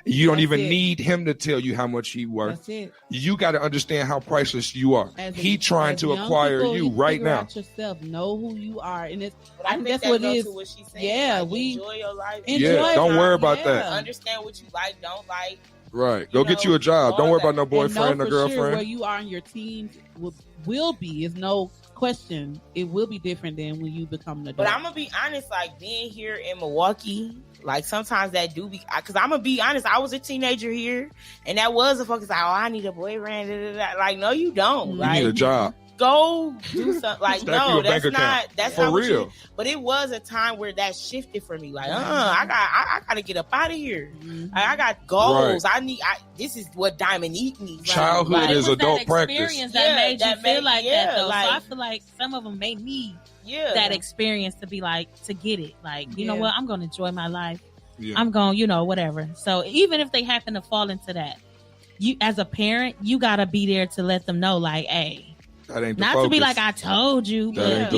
You don't even need him to tell you how much he worth. You got to understand how priceless you are. He trying to acquire you right now. Out yourself, know who you are, and I think that's what it is. What she's saying. Yeah, enjoy your life. Don't worry about that. Understand what you like, don't like. Right. Go get you a job. Don't worry about no boyfriend or girlfriend. Sure where you are in your teens will be is no question. It will be different than when you become an adult. But I'm gonna be honest, like being here in Milwaukee, like sometimes that do be, because I'm gonna be honest, I was a teenager here, and that was a focus. Like, I need a boyfriend. Like, no, you don't. You need a job. Go do something. Like, no, that's not. That's for not real. But it was a time where that shifted for me. Like, I gotta get up out of here. I got goals. Right. This is what Dominique needs. Childhood is adult practice. Experience that made you feel like that, though. Like, so I feel like some of them may need that experience to be like, to get it. Like, you know what? I'm gonna enjoy my life. I'm going, whatever. So even if they happen to fall into that, you as a parent, you gotta be there to let them know, like, hey. That ain't the not focus. To be like I told you, but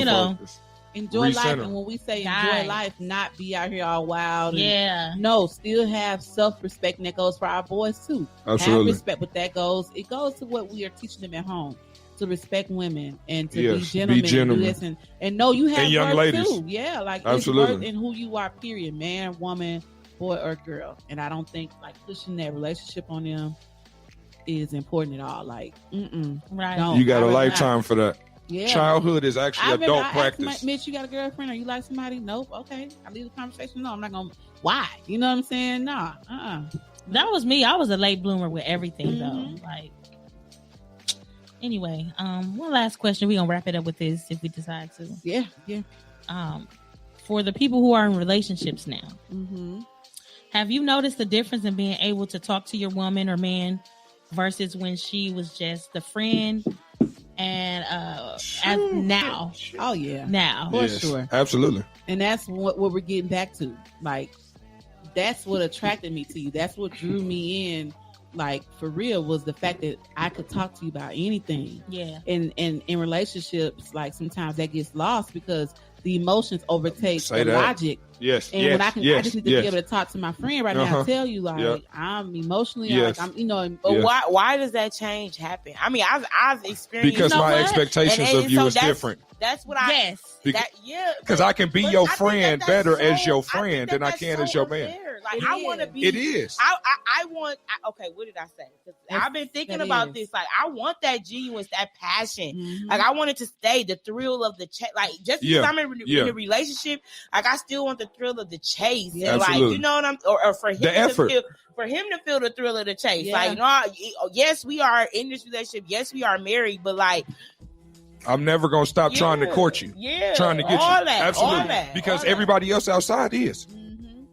enjoy life. And when we say enjoy life, not be out here all wild. No, still have self-respect, and that goes for our boys too. Absolutely. Have respect, but it goes to what we are teaching them at home, to respect women and to be gentlemen. And know you have and young ladies too. Yeah, like absolutely. It's worth in who you are. Period, man, woman, boy, or girl. And I don't think like pushing that relationship on them is important at all. Like, right? You got a lifetime for that. Yeah, childhood is actually adult practice. Mitch, you got a girlfriend or you like somebody? Nope. Okay, I leave the conversation. No, I'm not gonna. Why? You know what I'm saying? Nah. That was me. I was a late bloomer with everything though. Like, anyway, one last question. We gonna wrap it up with this if we decide to. Yeah. For the people who are in relationships now, have you noticed the difference in being able to talk to your woman or man versus when she was just the friend and as now? Oh yeah, now for sure, absolutely. And that's what we're getting back to. Like, that's what attracted me to you. That's what drew me in. Like, for real, was the fact that I could talk to you about anything. Yeah. And in relationships, like sometimes that gets lost because the emotions overtake the logic. Yes. And when I just need to be able to talk to my friend right now and tell you, like, I'm emotionally, like, I'm, But why does that change happen? I mean, I've experienced, because my expectations of you is different. That's what because I can be your friend better as your friend than I can as your man. Like, I want to be. It is. I want. Okay, what did I say? I've been thinking about this. Like, I want that genuine, that passion. Like, I want it to stay, the thrill of the chase. Like, just because I'm in a relationship, like, I still want the thrill of the chase. And like, you know what I'm, or for him the effort. For him to feel the thrill of the chase. Yeah. Like, no, yes, we are in this relationship. Yes, we are married, but like, I'm never gonna stop trying to court you. Yeah, trying to get all you. That, absolutely, all that, because all everybody else outside is.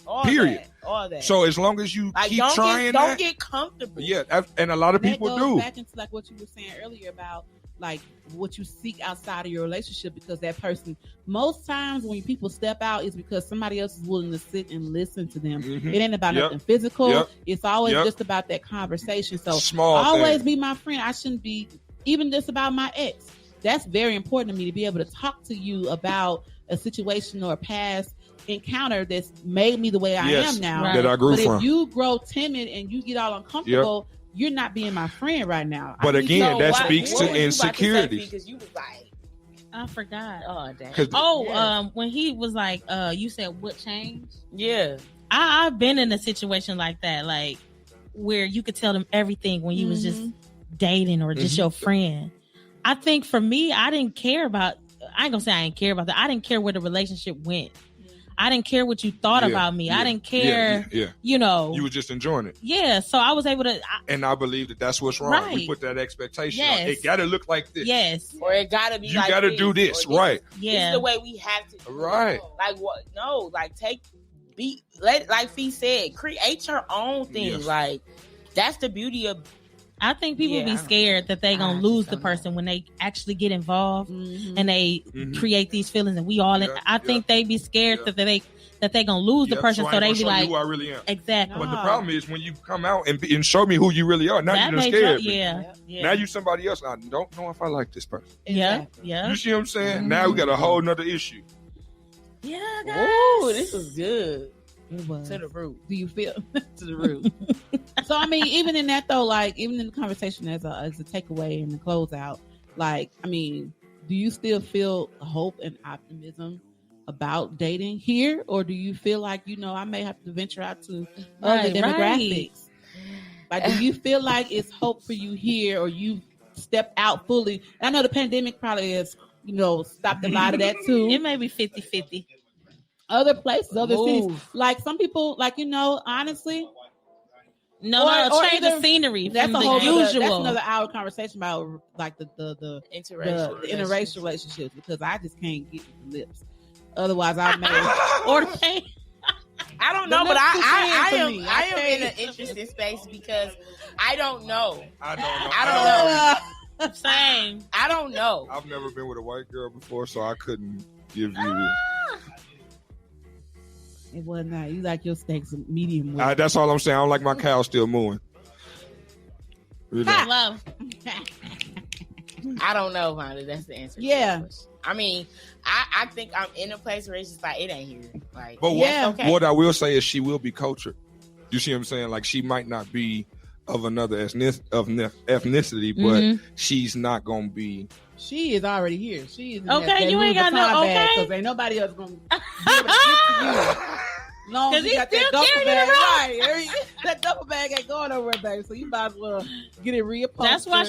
All period. All that. So as long as you keep trying, don't get comfortable. Yeah, and a lot of people goes do. Back into like what you were saying earlier about like what you seek outside of your relationship, because that person, most times when people step out, is because somebody else is willing to sit and listen to them. It ain't about nothing physical. It's always just about that conversation. So always be my friend. I shouldn't be even just about my ex. That's very important to me, to be able to talk to you about a situation or a past encounter that's made me the way I am now. That I grew from. If you grow timid and you get all uncomfortable, you're not being my friend right now. But again, that speaks to insecurity. Because you was like, I forgot. Oh, damn. When he was like, you said what changed? Yeah. I've been in a situation like that, like where you could tell them everything when you was just dating or just your friend. I think for me, I didn't care about. I ain't gonna say I didn't care about that. I didn't care where the relationship went. I didn't care what you thought about me. I didn't care. You know, you were just enjoying it. Yeah. So I was able to. And I believe that that's what's wrong. Right. We put that expectation on. It got to look like this. Yes. Or it got to be. You got to do this. Right. This is the way we have to. Right. Like what? No. Like like Fee said, create your own thing. Yes. Like that's the beauty of. I think people be scared that they gonna lose the person when they actually get involved and they create these feelings, and we all. I think they be scared that they gonna lose the person, so they be like, "Who I really am." Exactly. But the problem is when you come out and show me who you really are. Now you're scared. Now you somebody else. I don't know if I like this person. Yeah. You see what I'm saying? Now we got a whole nother issue. Yeah, guys. Ooh, this was good. It was. To the root. Do you feel to the root? So I mean, even in that though, like even in the conversation as a takeaway and the closeout, like I mean, do you still feel hope and optimism about dating here, or do you feel like I may have to venture out to other demographics? Like, do you feel like it's hope for you here, or you stepped out fully? I know the pandemic probably has stopped a lot of that too. It may be 50-50. Other places, other cities. Like some people, honestly. No, change the scenery. That's from a whole usual. That's another hour conversation about like the interracial relationships, because I just can't get the lips. Otherwise, I may or the pain. I don't know, but I am in an interesting space because I don't know. Same. I don't know. I've never been with a white girl before, so I couldn't give you. It wasn't that. You like your steaks medium well. That's all I'm saying. I don't like my cow still mooing. Really? Love. I don't know, Vonda. That's the answer. Yeah. I mean, I think I'm in a place where it's just like, it ain't here. Like, but what I will say is she will be cultured. You see what I'm saying? Like, she might not be of another ethnicity, but she's not going to be. She is already here. She is okay. You ain't got no okay. Because ain't nobody else gonna be able to get to you. Long as you got that duffel bag, right? That duffel bag ain't going nowhere, baby. So you might as well get it reupholstered. That's why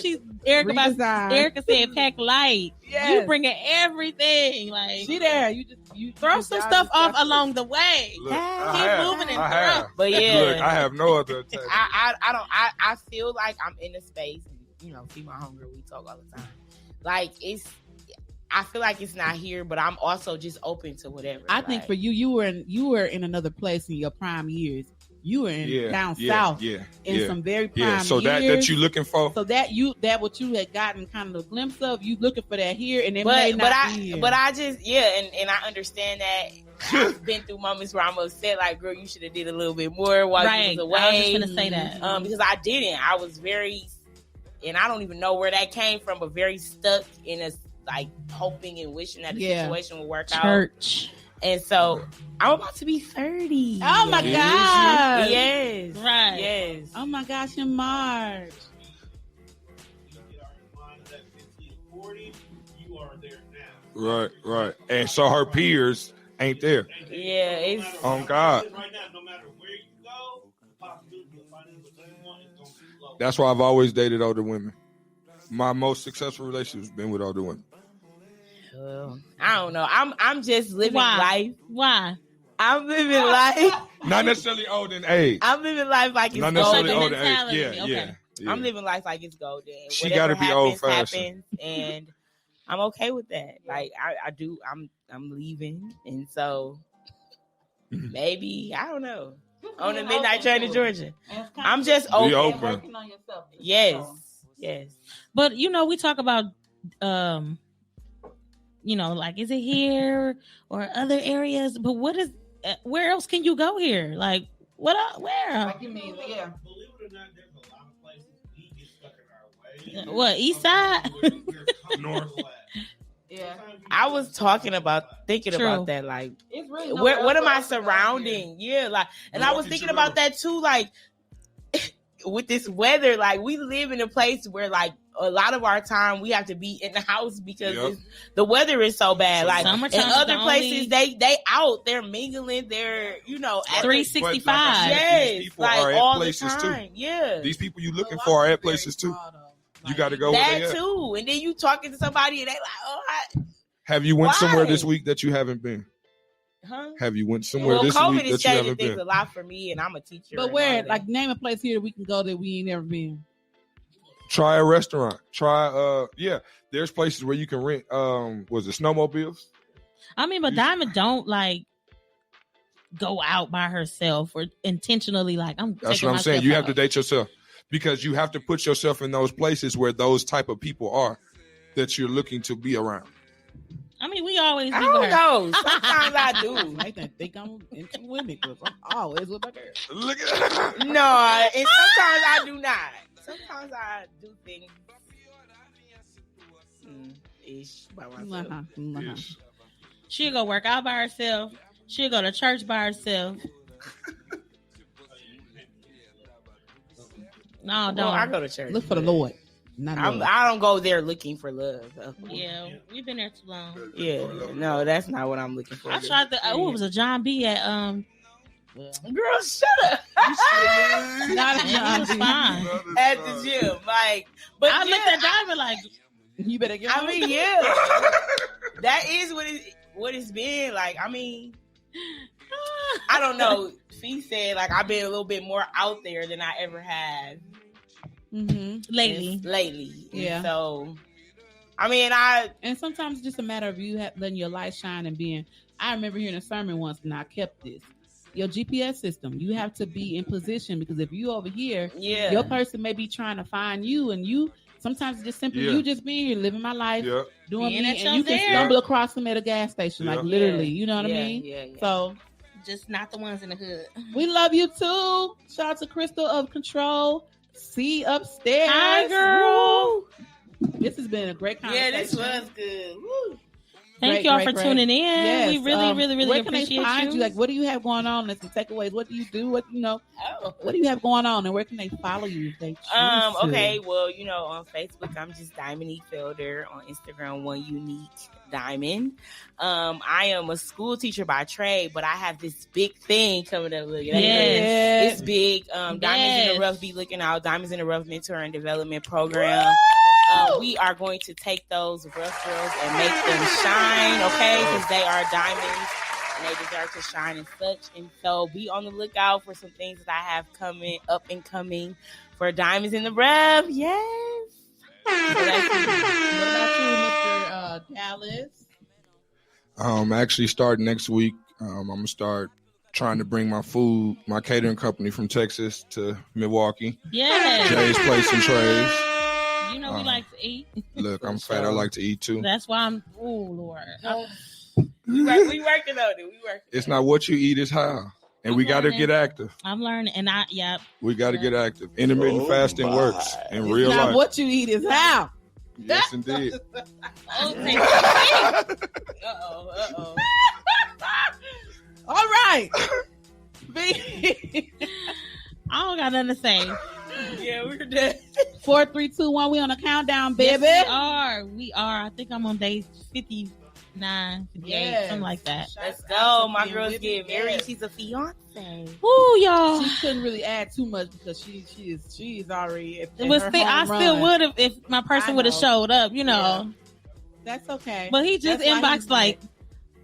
Erica said pack light. Yes. You bringing everything, like she there. You throw some stuff off along the way. Look, keep moving and throw. But yeah, look, I have no other. I feel like I'm in a space. See my homegirl. We talk all the time. Like I feel like it's not here, but I'm also just open to whatever. I think for you were in another place in your prime years. You were in down south in some very prime years. So that you looking for. So that what you had gotten kind of a glimpse of, you looking for that here, and it may not be here. But I just and I understand that. I've been through moments where I'm upset, like, girl, you should have did a little bit more while you was away. I was just gonna say that because I didn't. I was very. And I don't even know where that came from, but very stuck in a hoping and wishing that the situation would work out. And so I'm about to be 30. Oh my God! Yes, right. Yes. Oh my gosh, in March. Right. And so her peers ain't there. Yeah, it's on God. Right now, no matter where you go, the possibility of finding what you want is going to be low. That's why I've always dated older women. My most successful relationship has been with older women. I don't know. I'm just living life. Why? I'm living life. Not necessarily old in age. I'm living life like it's not golden. Necessarily old in age. Yeah. I'm living life like it's golden. She got to be old fashioned, and I'm okay with that. Like I do. I'm leaving, and so maybe I don't know. On the midnight train to Georgia. I'm just open. Working on yourself. Yes. But we talk about like, is it here or other areas? But where else can you go here? Like, where? Like you mean, yeah. Believe it or not, there's a lot of places we get stuck in our way. What, east side? North. Yeah. I was thinking about that. Like, it's really what am I surrounding? Yeah, like, and I was thinking about that too. Like, with this weather, like, we live in a place where, like, a lot of our time we have to be in the house because the weather is so bad. Like, in other places, they out, they're mingling, they're at 365. Yes, like all the time. Too. Yeah, these people you looking for are at places too. You got to go that too, and then you talking to somebody and they like, Have you went somewhere this week that you haven't been? Huh? Have you went somewhere this COVID week that you haven't been? a lot for me, and I'm a teacher. But where, like, name a place here that we can go that we ain't never been. Try a restaurant. There's places where you can rent. Was it snowmobiles? I mean, but Diamond don't like go out by herself or intentionally like I'm. That's what I'm saying. You have to date yourself because you have to put yourself in those places where those type of people are that you're looking to be around. I mean, we always. I don't know. Sometimes I do. I think I'm into women because I'm always with my girl. Look at that. No, and sometimes I do not. Sometimes I do things ish by myself. Yes. She'll go work out by herself. She'll go to church by herself. No, don't. I go to church. Look for the Lord. I don't go there looking for love. Yeah, we've been there too long. Yeah, no, that's not what I'm looking for. I tried to. Oh, it was a John B at Girl, shut up. Not a John B. Fine at the gym, like. But I looked at Diamond like, you better get. I mean, yeah, that is what it's been like. I mean, I don't know. Fee said like I've been a little bit more out there than I ever have. Mm-hmm. Lately. Yeah. And so, I mean, and sometimes it's just a matter of you letting your light shine and being. I remember hearing a sermon once, and I kept this. Your GPS system, you have to be in position because if you over here, your person may be trying to find you, and you sometimes it's just simply you just being here, living my life, doing me, and you can stumble across them at a gas station, like literally, you know what I mean? Yeah. So. Just not the ones in the hood. We love you too. Shout out to Crystal of Control. See upstairs. Hi, girl. This has been a great conversation. Yeah, this was good. Woo. Thank y'all for tuning in. Yes. We really appreciate you. Like, what do you have going on? There's some takeaways. What do you do? What do you have going on? And where can they follow you if they choose to? Okay, well, on Facebook, I'm just Diamond E. Felder. On Instagram, One Unique Diamond. I am a school teacher by trade, but I have this big thing coming up. Look at that. Yes. It's big. Diamonds in the Rough, be looking out. Diamonds in the Rough Mentor and Development Program. We are going to take those rough girls and make them shine, okay? Because they are diamonds and they deserve to shine and such. And so be on the lookout for some things that I have coming up and coming for Diamonds in the Rough. Yes. What about you, Mr. Dallas? Actually, starting next week, I'm going to start trying to bring my catering company from Texas to Milwaukee. Yeah. Jay's Place and Trays. You know we like to eat. Look, I'm fat. I like to eat too. That's why I'm. Oh Lord. We working on it. It's not what you eat, it's how. And we got to get active. I'm learning, and we got to get active. Intermittent fasting works in real life. What you eat is how. Yes, indeed. Uh-oh. All right. I don't got nothing to say. Yeah, we're dead. 4, 3, 2, 1. We on a countdown, baby. Yes, we are. I think I'm on day 59, 58, something like that. Let's go. My girl's getting married. She's a fiance. Woo, y'all. She couldn't really add too much because she's already. I still would have if my person would have showed up. Yeah. That's okay. But he just inboxed like,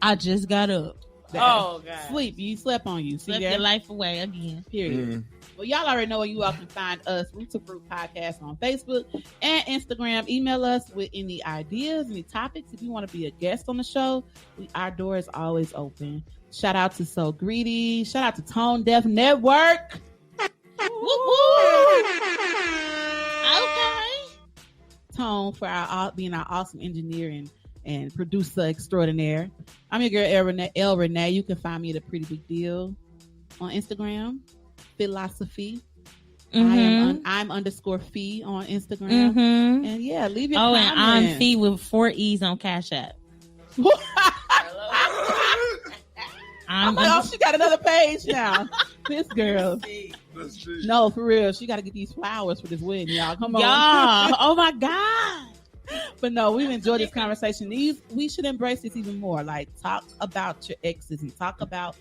I just got up. Oh God. Sleep. You slept on you. Slept your life away again. Period. Mm. Well, y'all already know where you all can find us, Root to Fruit Podcast on Facebook and Instagram. Email us with any ideas, any topics. If you want to be a guest on the show, our door is always open. Shout out to So Greedy. Shout out to Tone Deaf Network. Okay. Tone for being our awesome engineer and producer extraordinaire. I'm your girl, El Renee. You can find me at A Pretty Big Deal on Instagram. Philosophy. I'm _Fee on Instagram. Mm-hmm. And yeah, leave your comments. And I'm Fee with 4 E's on Cash App. She got another page now. This girl. No, for real. She got to get these flowers for this wedding, y'all. Come on. Y'all. Oh my God. But no, we've enjoyed this conversation. We should embrace this even more. Like, talk about your exes and talk about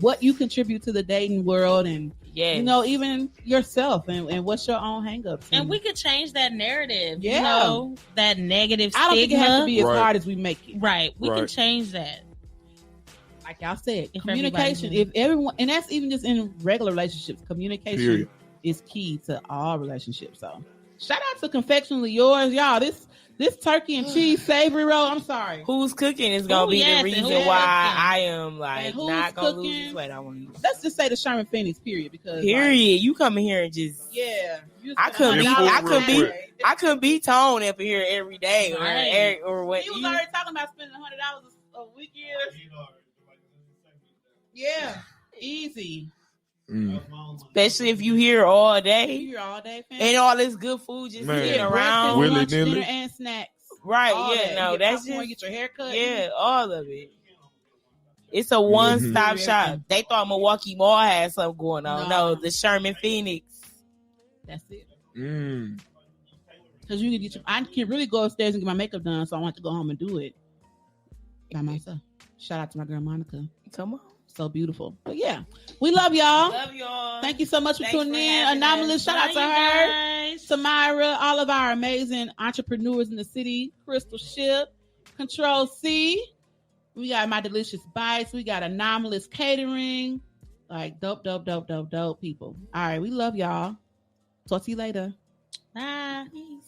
what you contribute to the dating world and Yeah. You know, even yourself and what's your own hangups. And we could change that narrative. Yeah. You know, that negative stigma. I don't think it has to be as hard as we make it. Right. We can change that. Like y'all said, communication. If everyone, and that's even just in regular relationships, communication is key to all relationships. So shout out to Confectionately Yours. Y'all, this turkey and cheese savory roll. I'm sorry. Who's cooking is gonna be the reason why I am like not gonna lose this weight. I want to. Let's just say the Sherman Phoenix period because you come in here and just I couldn't be Tone up in here every day or what. He was already talking about spending $100 a weekend. Yeah, easy. Especially if you here all day. Family. And all this good food just sitting around. Lunch, dinner, and snacks. Right, all that's just get your hair cut. Yeah, all of it. It's a one-stop shop. They thought Milwaukee Mall had something going on. No, the Sherman Phoenix. That's it. Because you can I can really go upstairs and get my makeup done, so I want to go home and do it by myself. Shout out to my girl Monica. Come on. So beautiful. But yeah, we love y'all. Love y'all. Thank you so much for tuning in. Anomalous, shout out to her, Samira, all of our amazing entrepreneurs in the city. Crystal Ship, Control C. We got My Delicious Bites. We got Anomalous Catering. Like dope people. All right, we love y'all. Talk to you later. Bye. Peace.